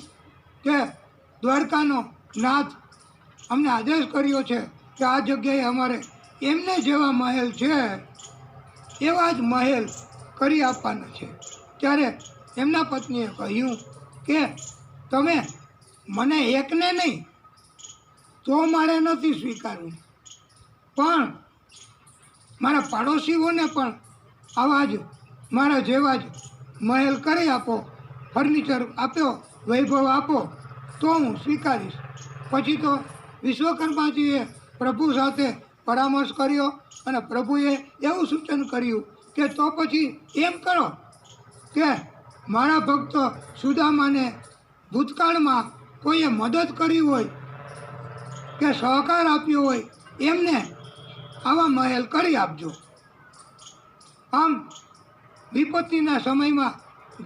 કે દ્વારકાનો નાથ અમને આદેશ કર્યો છે કે આ જગ્યાએ અમારે એમને જેવા મહેલ છે એવા જ મહેલ કરી આપવાના છે. ત્યારે એમના પત્નીએ કહ્યું કે તમે મને એકને નહીં તો મારે નથી સ્વીકારવું, પણ મારા પાડોશીઓને પણ આવા જ મારા જેવા જ મહેલ કરી આપો, ફર્નિચર આપ્યો, વૈભવ આપો તો હું સ્વીકારીશ. પછી તો વિશ્વકર્માજીએ પ્રભુ સાથે પરામર્શ કર્યો અને પ્રભુએ એવું સૂચન કર્યું કે તો પછી એમ કરો કે મારા ભક્ત સુદામાને ભૂતકાળમાં કોઈએ મદદ કરી હોય કે સહકાર આપ્યો હોય એમને આવા મહેલ કરી આપજો. આમ વિપત્તિના સમયમાં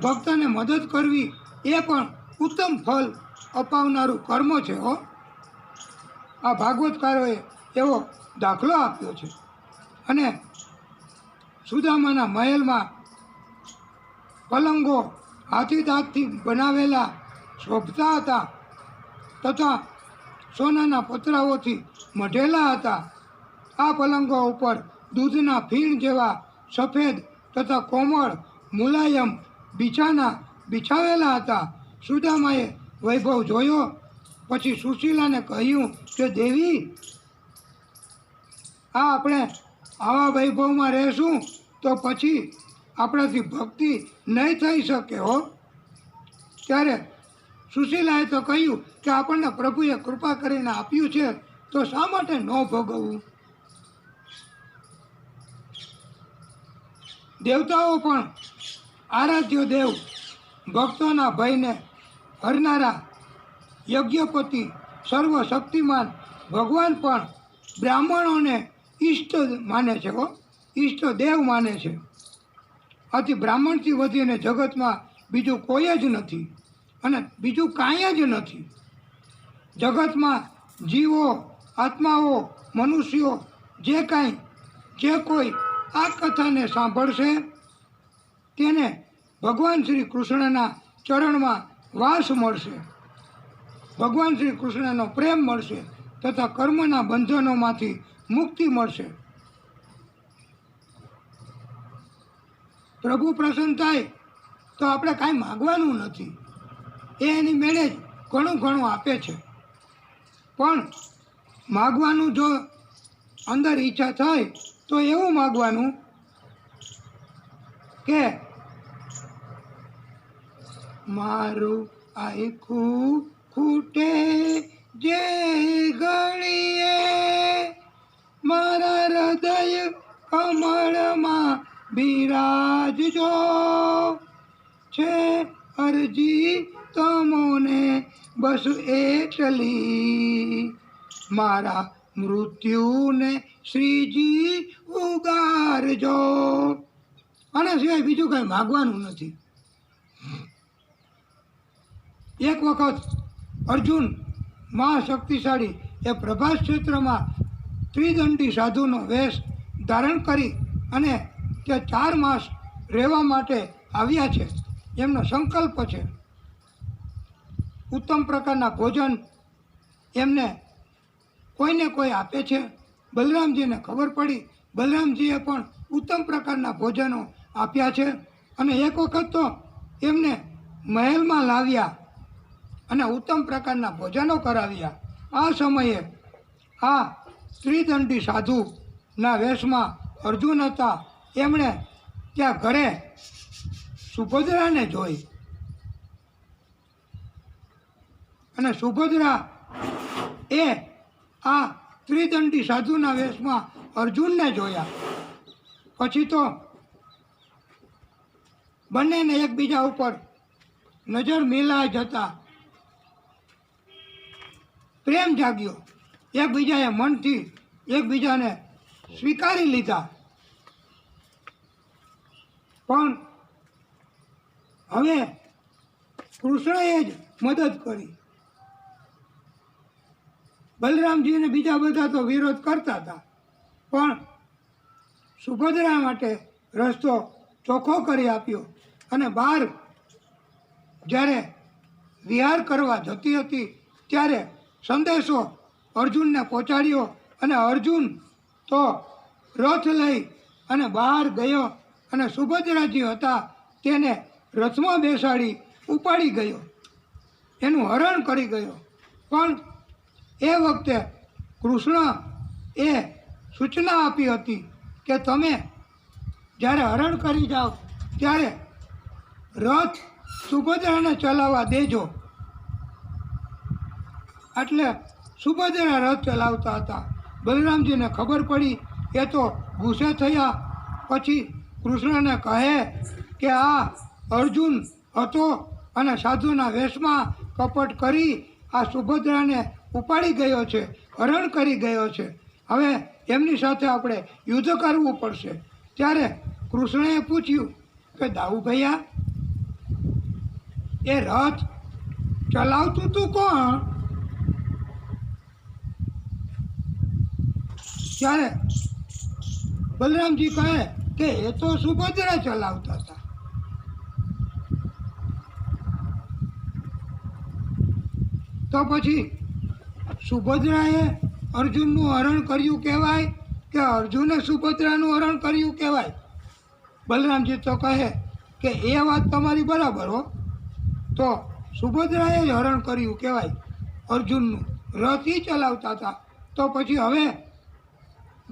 ભક્તને મદદ કરવી એ પણ ઉત્તમ ફળ અપાવનારું કર્મ છે. આ ભાગવતકારોએ એવો દાખલો આપ્યો છે. અને સુદામાના મહેલમાં પલંગો હાથી દાંતથી બનાવેલા શોભતા હતા તથા સોનાના પતરાઓથી મઢેલા હતા. આ પલંગો ઉપર દૂધના ફીણ જેવા સફેદ તથા કોમળ મુલાયમ બિછાના બિછાવેલા હતા. સુદામાએ વૈભવ જોયો પછી સુશીલાને કહ્યું કે દેવી, આ આપણે આવા વૈભવમાં રહેશું તો પછી આપણાથી ભક્તિ નહીં થઈ શકે હો. ત્યારે સુશીલાએ તો કહ્યું કે આપણને પ્રભુએ કૃપા કરીને આપ્યું છે તો શા માટે ન ભોગવવું. દેવતાઓ પણ આરાધ્ય દેવ ભક્તોના ભયને હરનારા યજ્ઞપતિ સર્વશક્તિમાન ભગવાન પણ બ્રાહ્મણોને ઈષ્ટ માને છે હો, ઈષ્ટ દેવ માને છે. આથી બ્રાહ્મણથી વધીને જગતમાં બીજું કોઈ જ નથી અને બીજું કાંઈ જ નથી. જગતમાં જીવો, આત્માઓ, મનુષ્યો જે કોઈ આ કથાને સાંભળશે તેને ભગવાન શ્રી કૃષ્ણના ચરણમાં વાસ મળશે, ભગવાન શ્રી કૃષ્ણનો પ્રેમ મળશે તથા કર્મના બંધનોમાંથી મુક્તિ મળશે. પ્રભુ પ્રસન્ન થાય તો આપણે કાંઈ માગવાનું નથી, એ એની મેળે જ ઘણું ઘણું આપે છે. પણ માગવાનું જો અંદર ઈચ્છા થાય તો એવું માગવાનું કે મારું આખું ખૂટે જે ઘડીએ મારા હૃદય કમળમાં બિરાજજો છે અરજી તમોને બસ એટલી મારા મૃત્યુને શ્રીજી ઉગારજો. આના સિવાય બીજું કાંઈ માગવાનું નથી. એક વખત અર્જુન મહાશક્તિશાળી એ પ્રભાસ ક્ષેત્રમાં ત્રિદંડી સાધુનો વેશ ધારણ કરી અને તે 4 માસ રહેવા માટે આવ્યા છે. એમનો સંકલ્પ છે. ઉત્તમ પ્રકારના ભોજન એમને કોઈને કોઈ આપે છે. બલરામજીને ખબર પડી, બલરામજીએ પણ ઉત્તમ પ્રકારના ભોજનો આપ્યા છે. અને એક વખત તો એમને મહેલમાં લાવ્યા અને ઉત્તમ પ્રકારના ભોજનો કરાવ્યા. આ સમયે આ ત્રિદંડી સાધુના વેશમાં અર્જુન હતા. એમણે ત્યાં ઘરે સુભદ્રાને જોઈ અને સુભદ્રા એ આ ત્રિદંડી સાધુના વેશમાં અર્જુનને જોયા. પછી તો બંનેને એકબીજા ઉપર નજર મિલાય જતા પ્રેમ જાગ્યો. એકબીજાએ મનથી એકબીજાને સ્વીકારી લીધા. પણ હવે કૃષ્ણએ જ મદદ કરી. બલરામજીને બીજા બધા તો વિરોધ કરતા હતા, પણ સુભદ્રા માટે રસ્તો ચોખ્ખો કરી આપ્યો. અને બહાર જ્યારે વિહાર કરવા જતી હતી ત્યારે સંદેશો અર્જુનને પહોંચાડ્યો અને અર્જુન તો રથ લઈ અને બહાર ગયો અને સુભદ્રાજી હતા તેને રથમાં બેસાડી ઉપાડી ગયો, એનું હરણ કરી ગયો. પણ એ વખતે કૃષ્ણ એ સૂચના આપી હતી કે તમે જ્યારે હરણ કરી જાઓ ત્યારે રથ સુભદ્રાને ચલાવવા દેજો. એટલે સુભદ્રા રથ ચલાવતા હતા. બલરામજીને ખબર પડી, એ તો ગુસ્સે થયા. પછી કૃષ્ણને કહે કે આ અર્જુન હતો અને સાધુના વેશમાં કપટ કરી આ સુભદ્રાને ઉપાડી ગયો છે, હરણ કરી ગયો છે. હવે એમની સાથે આપણે યુદ્ધ કરવું પડશે. ત્યારે કૃષ્ણએ પૂછ્યું કે દાઉ ભૈયા, એ રથ ચલાવતું તું કોણ? ત્યારે બલરામજી કહે કે એ તો સુભદ્રા ચલાવતા હતા. તો પછી સુભદ્રાએ અર્જુનનું હરણ કર્યું કહેવાય કે અર્જુને સુભદ્રાનું હરણ કર્યું કહેવાય? બલરામજી તો કહે કે એ વાત તમારી બરાબર હો, તો સુભદ્રાએ જ હરણ કર્યું કહેવાય અર્જુનનું. રથ ઈ ચલાવતા હતા. તો પછી હવે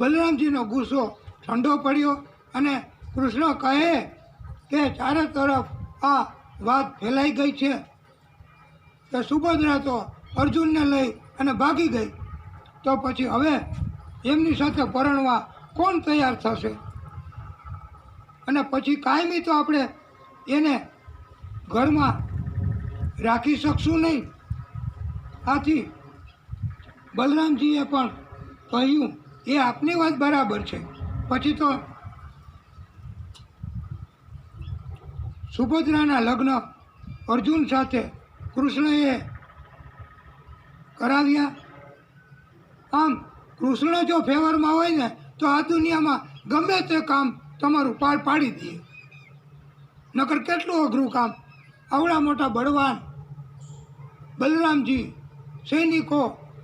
બલરામજીનો ગુસ્સો ઠંડો પડ્યો અને કૃષ્ણ કહે કે ચારે તરફ આ વાત ફેલાઈ ગઈ છે કે સુભદ્રા તો અર્જુનને લઈ અને ભાગી ગઈ, તો પછી હવે એમની સાથે પરણવા કોણ તૈયાર થશે? અને પછી કાયમી તો આપણે એને ઘરમાં રાખી શકશું નહીં. આથી બલરામજીએ પણ કહ્યું એ આપની વાત બરાબર છે. પછી તો સુભદ્રાના લગ્ન અર્જુન સાથે કૃષ્ણએ કરાવ્યા. આમ કૃષ્ણ જો ફેવરમાં હોય ને તો આ દુનિયામાં ગમે તે કામ તમારું પાર પાડી દે. નકર કેટલું અઘરું કામ. આવડા મોટા બળવાન બલરામજી સૈનિકો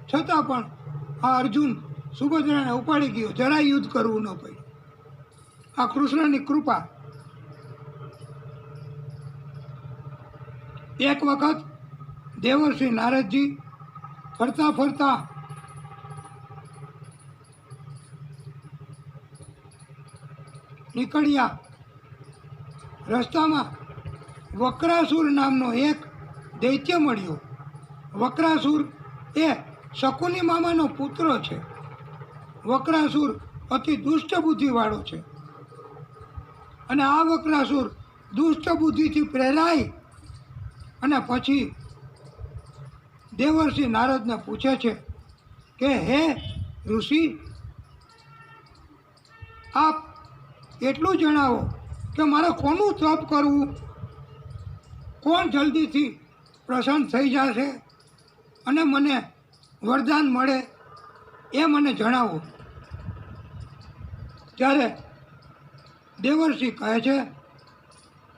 છતાં પણ આ અર્જુન સુભદ્રાને ઉપાડી ગયો, જરાય યુદ્ધ કરવું ન પડ્યું. આ કૃષ્ણની કૃપા. એક વખત દેવર્ષિ નારદજી ફરતા ફરતા નીકળ્યા. રસ્તામાં વક્રાસુર નામનો એક દૈત્ય મળ્યો. વક્રાસુર એ શકુની મામાનો પુત્ર છે. વક્રાસુર અતિ દુષ્ટ બુદ્ધિવાળો છે અને આ વક્રાસુર દુષ્ટ બુદ્ધિથી પ્રેરાઈ અને પછી દેવર્ષિ નારદને પૂછે છે કે હે ઋષિ, આપ એટલું જણાવો કે મારે કોનું તપ કરવું, કોણ જલ્દીથી પ્રસન્ન થઈ જશે અને મને વરદાન મળે એ મને જણાવો. ત્યારે દેવર્ષિ કહે છે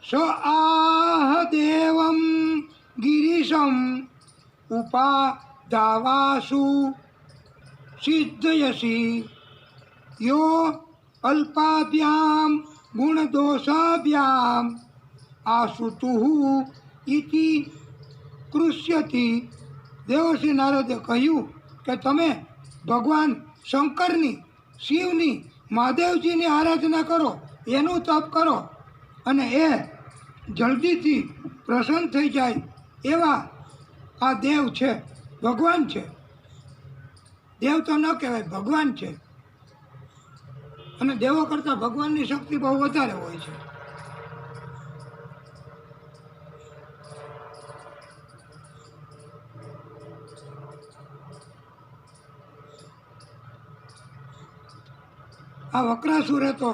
સ આહ દેવમ ગિરીશમ ઉપાદાવાસુ સિદ્ધયસી યો અલ્પાભ્યામ ગુણદોષાભ્યામ આસુતુઃ ઇતિ કૃષ્યતિ. દેવર્ષિ નારદે કહ્યું કે તમે ભગવાન શંકરની, શિવની, મહાદેવજીની આરાધના કરો, એનું તપ કરો અને એ જલ્દીથી પ્રસન્ન થઈ જાય એવા આ દેવ છે, ભગવાન છે. દેવ તો ન કહેવાય, ભગવાન છે. અને દેવો કરતાં ભગવાનની શક્તિ બહુ વધારે હોય છે. આ વક્રાસુરે તો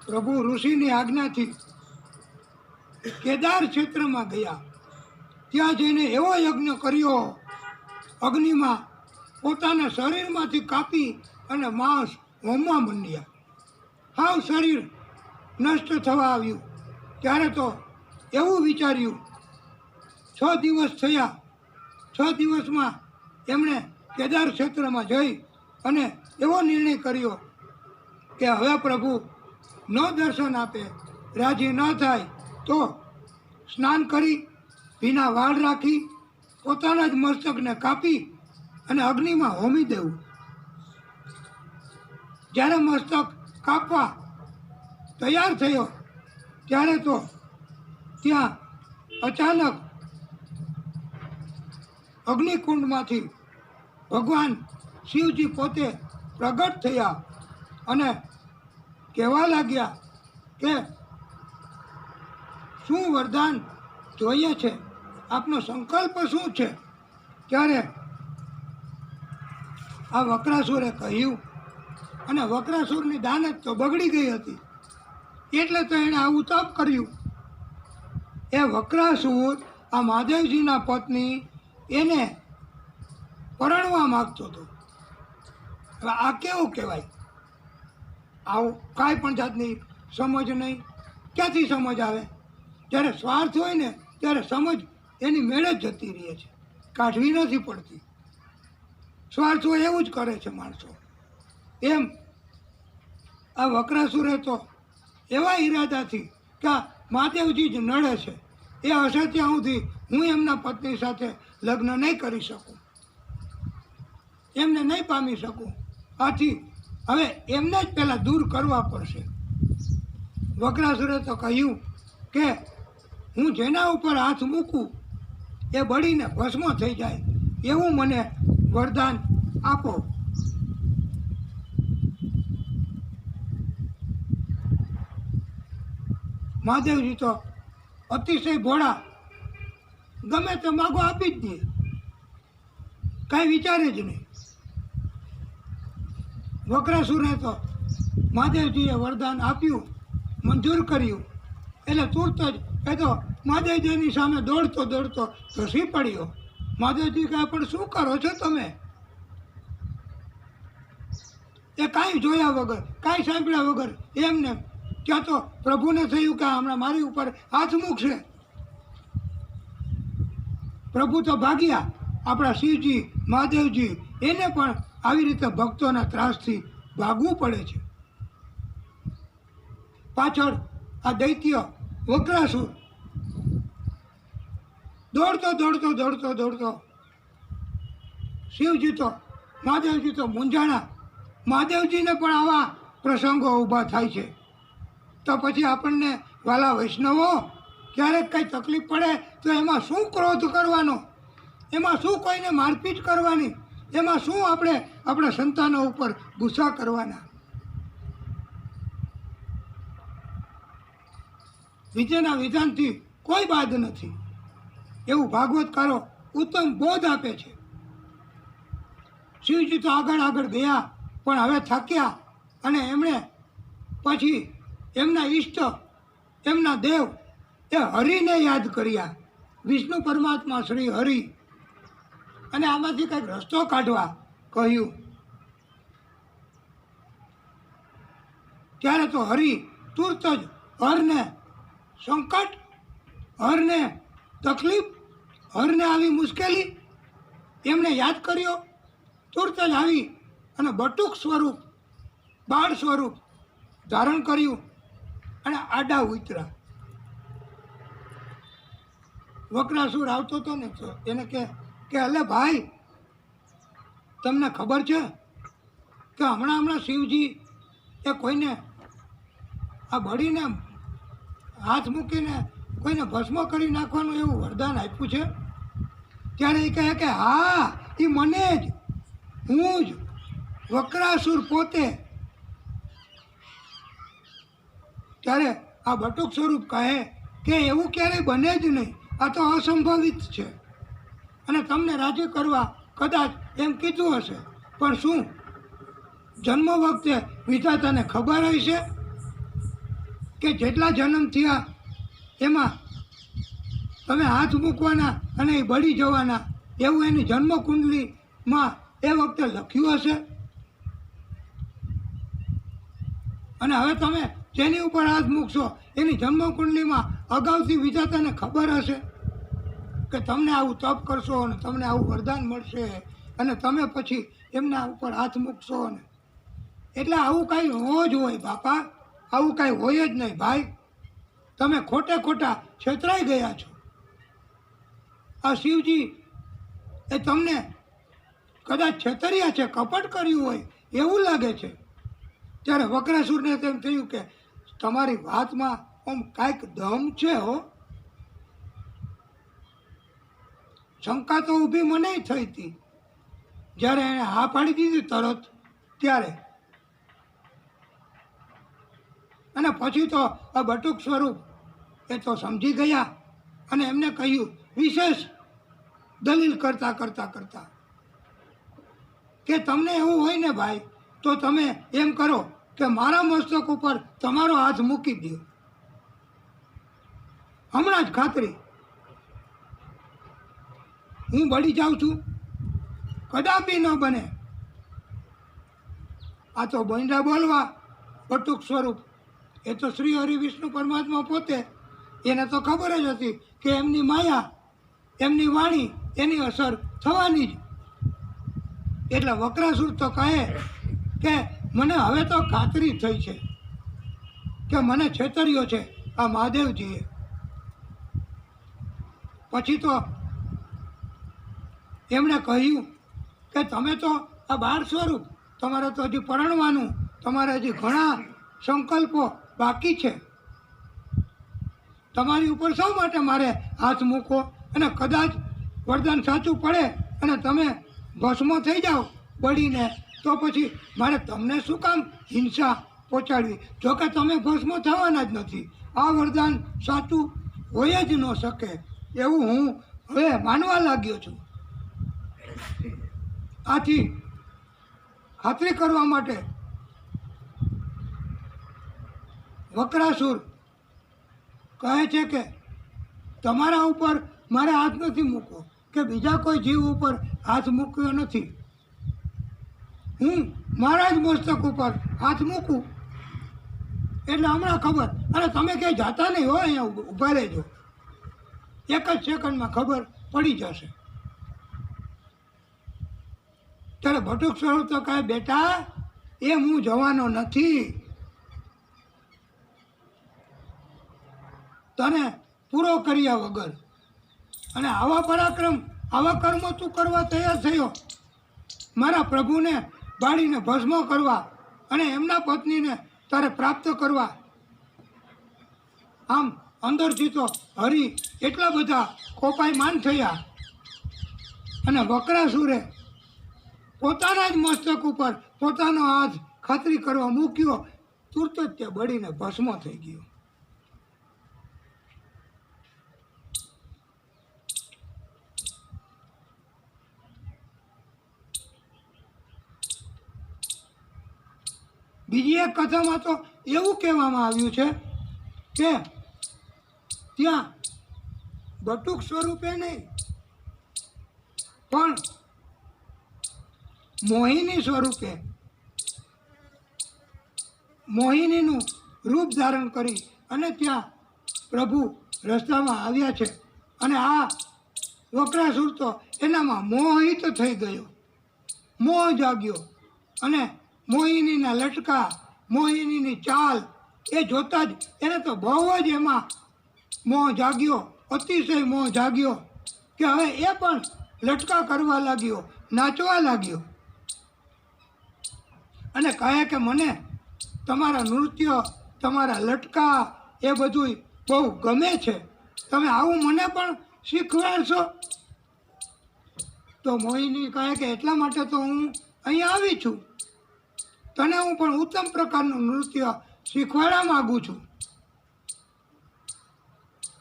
પ્રભુ ઋષિની આજ્ઞાથી કેદાર ક્ષેત્રમાં ગયા. ત્યાં જઈને એવો યજ્ઞ કર્યો, અગ્નિમાં પોતાના શરીરમાંથી કાપી અને માંસ હોમવા માંડ્યા. હાવ શરીર નષ્ટ થવા આવ્યું. ત્યારે તો એવું વિચાર્યું, 6 દિવસ થયા, 6 દિવસમાં એમણે કેદાર ક્ષેત્રમાં જઈ અને એવો નિર્ણય કર્યો કે હવે પ્રભુ ન દર્શન આપે, રાજી ન થાય તો સ્નાન કરી ભીના વાળ રાખી પોતાના જ મસ્તકને કાપી અને અગ્નિમાં હોમી દેવું. જ્યારે મસ્તક કાપવા તૈયાર થયો ત્યારે તો ત્યાં અચાનક અગ્નિકુંડમાંથી ભગવાન શિવજી પોતે પ્રગટ થયા અને કહેવા લાગ્યા કે શું વરદાન જોઈએ છે, આપનો સંકલ્પ શું છે? ત્યારે આ વક્રાસુરે કહ્યું, અને વક્રાસુરની દાનત તો બગડી ગઈ હતી એટલે તો એણે આવું તપ કર્યું. એ વક્રાસુર આ મહાદેવજીના પત્ની એને પરણવા માગતો હતો. હવે આ કેવું કહેવાય? આવું કાંઈ પણ જાતની સમજ નહીં. ક્યાંથી સમજ આવે? જ્યારે સ્વાર્થ હોય ને ત્યારે સમજ એની મેળે જ જતી રહે છે, કાઢવી નથી પડતી. સ્વાર્થ હોય એવું જ કરે છે માણસો. એમ આ વક્રાસુરે તો એવા ઈરાદાથી કે આ મહાદેવજી જ નડે છે, એ હશે ત્યાં સુધી હું એમના પત્ની સાથે લગ્ન નહીં કરી શકું. એમને નહીં પામી શકું. આથી હવે એમને જ પહેલાં દૂર કરવા પડશે. વક્રાસુરે તો કહ્યું કે હું જેના ઉપર હાથ મૂકું એ બળીને ભસ્મ થઈ જાય એવું મને વરદાન આપો. મહાદેવજી તો અતિશય ભોળા, ગમે તે માગો આપી જ દે, કાંઈ વિચારે જ નહીં. વક્રાસુરે તો મહાદેવજીએ વરદાન આપ્યું, મંજૂર કર્યું, એટલે તુરત જ એ તો મહાદેવજીની સામે દોડતો દોડતો ધસી પડ્યો. મહાદેવજી કહે પણ શું કરો છો તમે? એ કાંઈ જોયા વગર, કાંઈ સાંભળ્યા વગર એમને ત્યાં તો પ્રભુને થયું કે હમણાં મારી ઉપર હાથ મૂકશે. પ્રભુ તો ભાગ્યા, આપણા શિવજી મહાદેવજી એને પણ આવી રીતે ભક્તોના ત્રાસથી ભાગવું પડે છે. પાછળ આ દૈત્ય વક્રાસુર દોડતો દોડતો દોડતો દોડતો, શિવજી તો મહાદેવજી તો મૂંઝાણા. મહાદેવજીને પણ આવા પ્રસંગો ઊભા થાય છે તો પછી આપણને વાલા વૈષ્ણવો ક્યારેક કંઈ તકલીફ પડે તો એમાં શું ક્રોધ કરવાનો, એમાં શું કોઈને મારપીટ કરવાની, એમાં શું આપણે આપણા સંતાનો ઉપર ગુસ્સા કરવાના. વિજયના વિધાનથી કોઈ બાદ નથી એવું ભાગવતકારો ઉત્તમ બોધ આપે છે. શિવજી તો આગળ આગળ ગયા પણ હવે થાક્યા અને એમણે પછી એમના ઈષ્ટ, એમના દેવ એ હરિને યાદ કર્યા, વિષ્ણુ પરમાત્મા શ્રી હરિ. અને આમાંથી કંઈક રસ્તો કાઢવા કહ્યું. ત્યારે તો હરિ તુરત જ હરને સંકટ, હરને તકલીફ, હરને આવી મુશ્કેલી એમણે યાદ કર્યો. તુરત જ આવી અને બટુક સ્વરૂપ, બાળ સ્વરૂપ ધારણ કર્યું અને આડા ઉતર્યા. વક્રાસુર આવતો હતો ને તો એને કે અલે ભાઈ, તમને ખબર છે કે હમણાં શિવજી એ કોઈને આ બળીને હાથ મૂકીને કોઈને ભસ્મ કરી નાખવાનું એવું વરદાન આપ્યું છે? ત્યારે એ કહે કે હા, એ મને જ, હું જ વક્રાસુર પોતે. ત્યારે આ બટુક સ્વરૂપ કહે કે એવું ક્યારેય બને જ નહીં, આ તો અસંભવિત છે. અને તમને રાજી કરવા કદાચ એમ કીધું હશે, પણ શું જન્મ વખતે વિધાતાને ખબર હશે કે જેટલા જન્મ થયા એમાં તમે હાથ મૂકવાના અને એ બળી જવાના એવું એની જન્મકુંડલીમાં એ વખતે લખ્યું હશે? અને હવે તમે જેની ઉપર હાથ મૂકશો એની જન્મકુંડલીમાં અગાઉથી વિધાતાને ખબર હશે કે તમને આવું તપ કરશો અને તમને આવું વરદાન મળશે અને તમે પછી એમના ઉપર હાથ મૂકશો ને. એટલે આવું કાંઈ ન જ હોય બાપા, આવું કાંઈ હોય જ નહીં ભાઈ. તમે ખોટે ખોટા છેતરાઈ ગયા છો. આ શિવજી એ તમને કદાચ છેતર્યા છે, કપટ કર્યું હોય એવું લાગે છે. ત્યારે વક્રાસુરને તેમ થયું કે તમારી વાતમાં આમ કાંઈક દમ છે હો. શંકા તો ઊભી મને થઈ હતી જ્યારે એણે હા પાડી દીધી તરત ત્યારે. અને પછી તો આ બટુક સ્વરૂપ એ તો સમજી ગયા અને એમને કહ્યું વિશેષ દલીલ કરતા કરતા કરતા કે તમને એવું હોય ને ભાઈ તો તમે એમ કરો કે મારા મસ્તક ઉપર તમારો હાથ મૂકી દો હમણાં જ, ખાતરી. હું બળી જાઉં છું? કદાપી ન બને. આ તો બંડા બોલવા બટુક સ્વરૂપ, એ તો શ્રી હરિ વિષ્ણુ પરમાત્મા પોતે, એને તો ખબર જ હતી કે એમની માયા, એમની વાણી એની અસર થવાની જ. એટલે વક્રાસુર તો કહે કે મને હવે તો ખાતરી થઈ છે કે મને છેતર્યો છે આ મહાદેવજીએ. પછી તો એમણે કહ્યું કે તમે તો આ 12 સ્વરૂપ તમારે તો હજી પરણવાનું, તમારે હજી ઘણા સંકલ્પો બાકી છે. તમારી ઉપર શા માટે મારે હાથ મૂકો? અને કદાચ વરદાન સાચું પડે અને તમે ભસ્મ થઈ જાઓ બળીને, તો પછી મારે તમને શું કામ હિંસા પહોંચાડવી? જોકે તમે ભસ્મ થવાના જ નથી. આ વરદાન સાચું હોય જ ન શકે એવું હું હવે માનવા લાગ્યો છું. આથી ખાતરી કરવા માટે વક્રાસુર કહે છે કે તમારા ઉપર મારે હાથ નથી મૂકવો, કે બીજા કોઈ જીવ ઉપર હાથ મૂક્યો નથી. હું મારા જ મસ્તક ઉપર હાથ મૂકું એટલે હમણાં ખબર. અને તમે ક્યાંય જાતા નહીં હોય, અહીંયા ઊભા રહેજો, એક જ સેકન્ડમાં ખબર પડી જશે. ત્યારે બટુક સ્વરૂપ તો કહે બેટા એ હું જવાનો નથી, તને પૂરો કર્યા વગર. અને આવા પરાક્રમ, આવા કર્મો તું કરવા તૈયાર થયો મારા પ્રભુને બાળીને ભસ્મ કરવા અને એમના પત્નીને તારે પ્રાપ્ત કરવા. આમ અંદરથી તો હરિ એટલા બધા કોપાયમાન થયા અને વક્રાસુરે પોતાના જ મસ્તક ઉપર પોતાનો હાથ ખાતરી કરવા મૂક્યો, તુરત જ તે બળીને ભસ્મ થઈ ગયો. બીજી એક કથામાં તો એવું કહેવામાં આવ્યું છે કે ત્યાં બટુક સ્વરૂપે નહીં પણ મોહિની સ્વરૂપે, મોહિનીનું રૂપ ધારણ કરી અને ત્યાં પ્રભુ રસ્તામાં આવ્યા છે. અને આ વક્રાસુર તો એનામાં મોહિત થઈ ગયો, મોહ જાગ્યો. અને મોહિનીના લટકા, મોહિનીની ચાલ એ જોતા જ એને તો બહુ જ એમાં મોહ જાગ્યો, અતિશય મોહ જાગ્યો કે હવે એ પણ લટકા કરવા લાગ્યો, નાચવા લાગ્યો. અને કહે કે મને તમારા નૃત્ય, તમારા લટકા એ બધું બહુ ગમે છે, તમે આવું મને પણ શીખવાડશો? તો મોહિની કહે કે એટલા માટે તો હું અહીંયા આવી છું, તને હું પણ ઉત્તમ પ્રકારનું નૃત્ય શીખવાડવા માગું છું.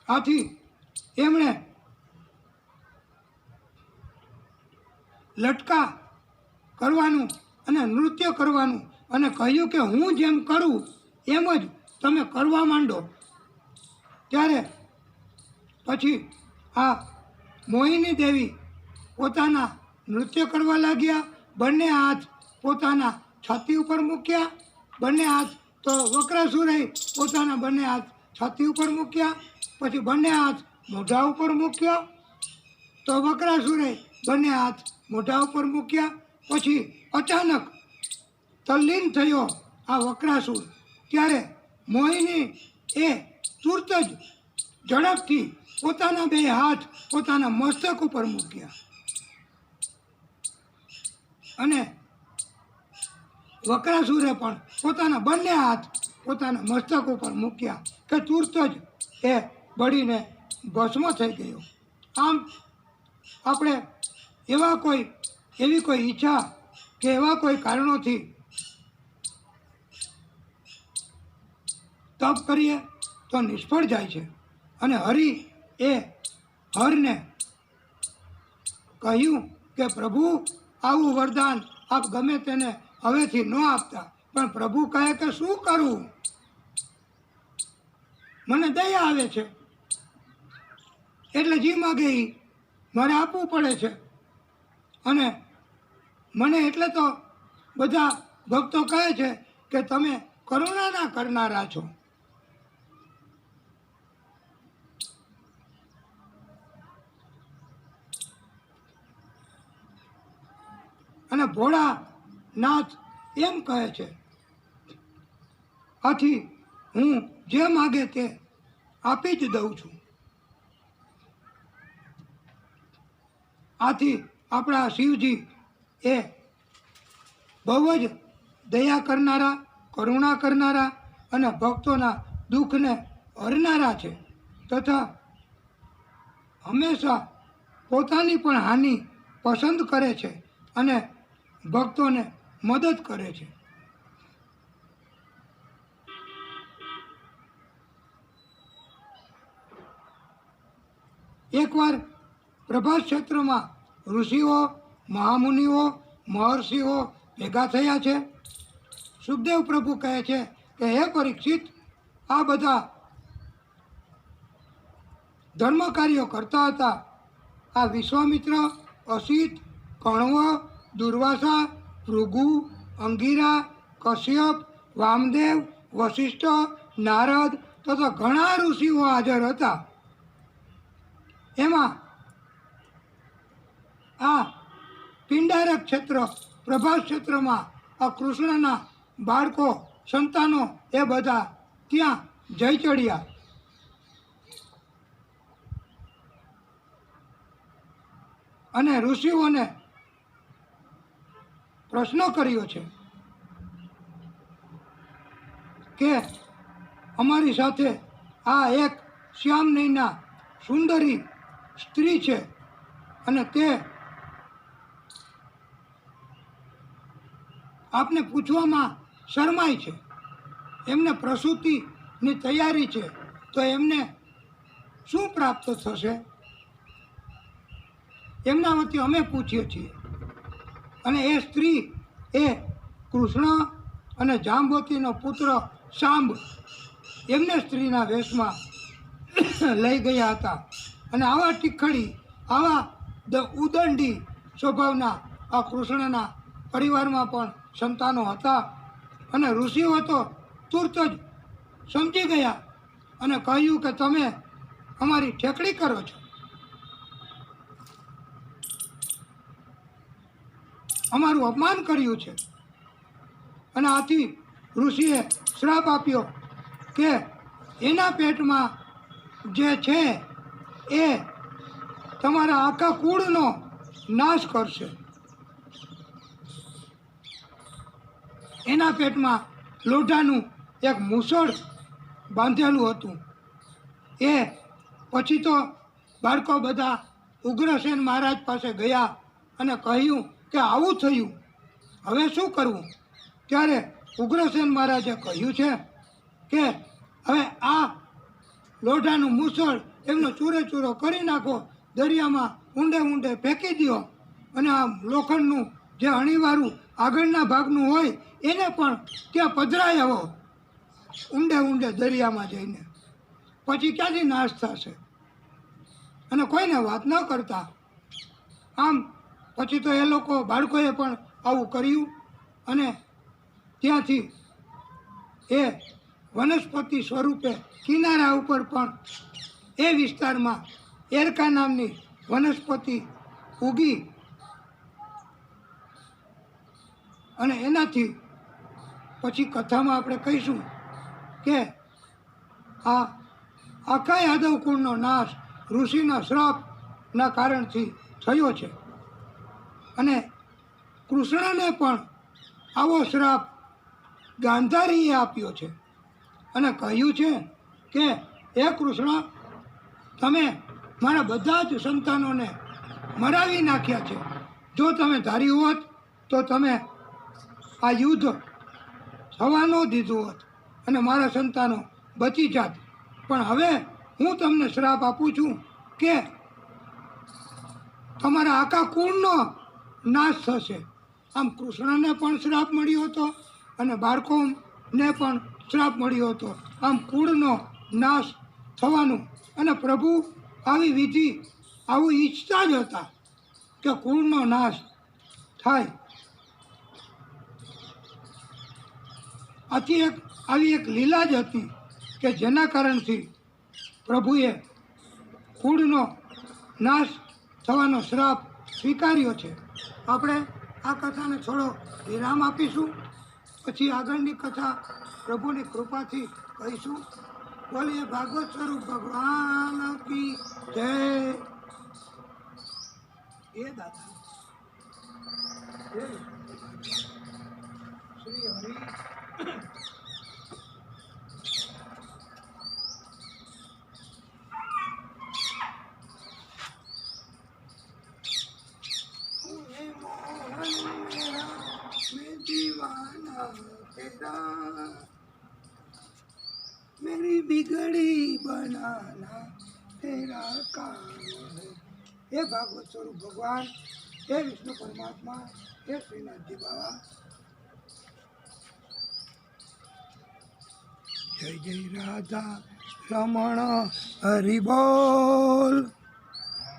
આથી એમણે લટકા કરવાનું અને નૃત્ય કરવાનું અને કહ્યું કે હું જેમ કરું એમ જ તમે કરવા માંડો. ત્યારે પછી આ મોહિની દેવી પોતાના નૃત્ય કરવા લાગ્યા. બંને હાથ પોતાના છાતી ઉપર મૂક્યા, બંને હાથ તો વક્રાસુરે પોતાના બંને હાથ છાતી ઉપર મૂક્યા, પછી બંને હાથ મોઢા ઉપર મૂક્યા, તો વક્રાસુરે બંને હાથ મોઢા ઉપર મૂક્યા. પછી અચાનક તલ્લીન થયો આ વક્રાસુર. ત્યારે મોહિની એ તુરત જ ઝડપથી પોતાના બે હાથ પોતાના મસ્તક ઉપર મૂક્યા અને વક્રાસુરે પણ પોતાના બંને હાથ પોતાના મસ્તક ઉપર મૂક્યા કે તુરત જ એ બળીને ભસ્મ થઈ ગયો. આમ આપણે એવી કોઈ ઈચ્છા કે એવા કોઈ કારણોથી તપ કરીએ તો નિષ્ફળ જાય છે. અને હરિ એ હરને કહ્યું કે પ્રભુ આવું વરદાન આપ ગમે તેને હવેથી ન આપતા. પણ પ્રભુ કહે કે શું કરું, મને દયા આવે છે એટલે જી માગે એ મારે આપવું પડે છે. અને મને એટલે તો બધા ભક્તો કહે છે કે તમે કરુણાના કરનારા છો. અને ભોળાનાથ એમ કહે છે, આથી હું જે માગે તે આપી જ દઉં છું. આથી આપણા શિવજી એ બહુ જ દયા કરનારા, કરુણા કરનારા અને ભક્તોના દુઃખને હરનારા છે તથા હંમેશા પોતાની પણ હાનિ પસંદ કરે છે અને ભક્તોને મદદ કરે છે. એકવાર પ્રભાસ ક્ષેત્રમાં ઋષિઓ, મહામુનિઓ, મહર્ષિઓ ભેગા થયા છે. સુખદેવ પ્રભુ કહે છે કે હે પરીક્ષિત, આ બધા ધર્મ કાર્યો કરતા હતા. આ વિશ્વામિત્ર, અસિત, કણવ, દુર્વાસા, ભૃગુ, અંગિરા, કશ્યપ, વામદેવ, વશિષ્ઠ, નારદ તથા ઘણા ઋષિઓ હાજર હતા. એમાં આ પિંડારક ક્ષેત્ર, પ્રભાસ ક્ષેત્રમાં આ કૃષ્ણના બાળકો, સંતાનો એ બધા ત્યાં જઈ ચડ્યા. અને ઋષિઓને પ્રશ્ન કર્યો છે કે અમારી સાથે આ એક શ્યામ નયના સુંદરી સ્ત્રી છે અને તે આપને પૂછવામાં શરમાય છે. એમને પ્રસૂતિની તૈયારી છે, તો એમને શું પ્રાપ્ત થશે? એમના વતી અમે પૂછીએ છીએ. અને એ સ્ત્રી એ કૃષ્ણ અને જાંબવતીનો પુત્ર શાંબ એમને સ્ત્રીના વેશમાં લઈ ગયા હતા. અને આવા ટીખળી, આવા ઉદંડી સ્વભાવના આ કૃષ્ણના પરિવારમાં પણ સંતાનો હતા. અને ઋષિઓ તો તુરત જ સમજી ગયા અને કહ્યું કે તમે અમારી ઠેકડી કરો છો, અમારું અપમાન કર્યું છે. અને આથી ઋષિએ શ્રાપ આપ્યો કે એના પેટમાં જે છે એ તમારા આખા કુળનો નાશ કરશે. એના પેટમાં લોઢાનું એક મૂસળ બાંધેલું હતું. એ પછી તો બાળકો બધા ઉગ્રસેન મહારાજ પાસે ગયા અને કહ્યું કે આવું થયું, હવે શું કરવું? ત્યારે ઉગ્રસેન મહારાજે કહ્યું છે કે હવે આ લોઢાનું મૂસળ એમનો ચૂરે ચૂરો કરી નાખો, દરિયામાં ઊંડે ઊંડે ફેંકી દો અને આ લોખંડનું જે અણીવાળું આગળના ભાગનું હોય એને પણ ત્યાં પધરાઈ આવો ઊંડે ઊંડે દરિયામાં જઈને. પછી ક્યાંથી નાશ થશે? અને કોઈને વાત ન કરતા. આમ પછી તો એ લોકો બાળકોએ પણ આવું કર્યું અને ત્યાંથી એ વનસ્પતિ સ્વરૂપે કિનારા ઉપર પણ એ વિસ્તારમાં એરકા નામની વનસ્પતિ ઉગી અને એનાથી પછી કથામાં આપણે કહીશું કે આ આખા યાદવ કુળનો નાશ ઋષિના શ્રાપના કારણથી થયો છે. અને કૃષ્ણને પણ આવો શ્રાપ ગાંધારીએ આપ્યો છે અને કહ્યું છે કે હે કૃષ્ણ, તમે મારા બધા જ સંતાનોને મરાવી નાખ્યા છે. જો તમે ધાર્યું હોત તો તમે આ યુદ્ધ થવા ન દીધું હોત અને મારા સંતાનો બચી જાત. પણ હવે હું તમને શ્રાપ આપું છું કે તમારા આખા કુળનો નાશ થશે. આમ કૃષ્ણને પણ શ્રાપ મળ્યો હતો અને બાળકોને પણ શ્રાપ મળ્યો હતો. આમ કુળનો નાશ થવાનું. અને પ્રભુ આવી વિધિ આવું ઈચ્છતા જ હતા કે કુળનો નાશ થાય. આથી આવી એક લીલા જ હતી કે જેના કારણથી પ્રભુએ કુળનો નાશ થવાનો શ્રાપ સ્વીકાર્યો છે. આપણે આ કથાને થોડો વિરામ આપીશું, પછી આગળની કથા પ્રભુની કૃપાથી કહીશું. બોલીએ ભાગવત સ્વરૂપ ભગવાન કી જય. એ દાદા જય. मेरी बिगड़ी बनाना तेरा काम है। हे भागवत स्वरूप भगवान, हे विष्णु परमात्मा, हे श्रीनाथ जी बाबा, जय जय राधा रमण हरि बोल।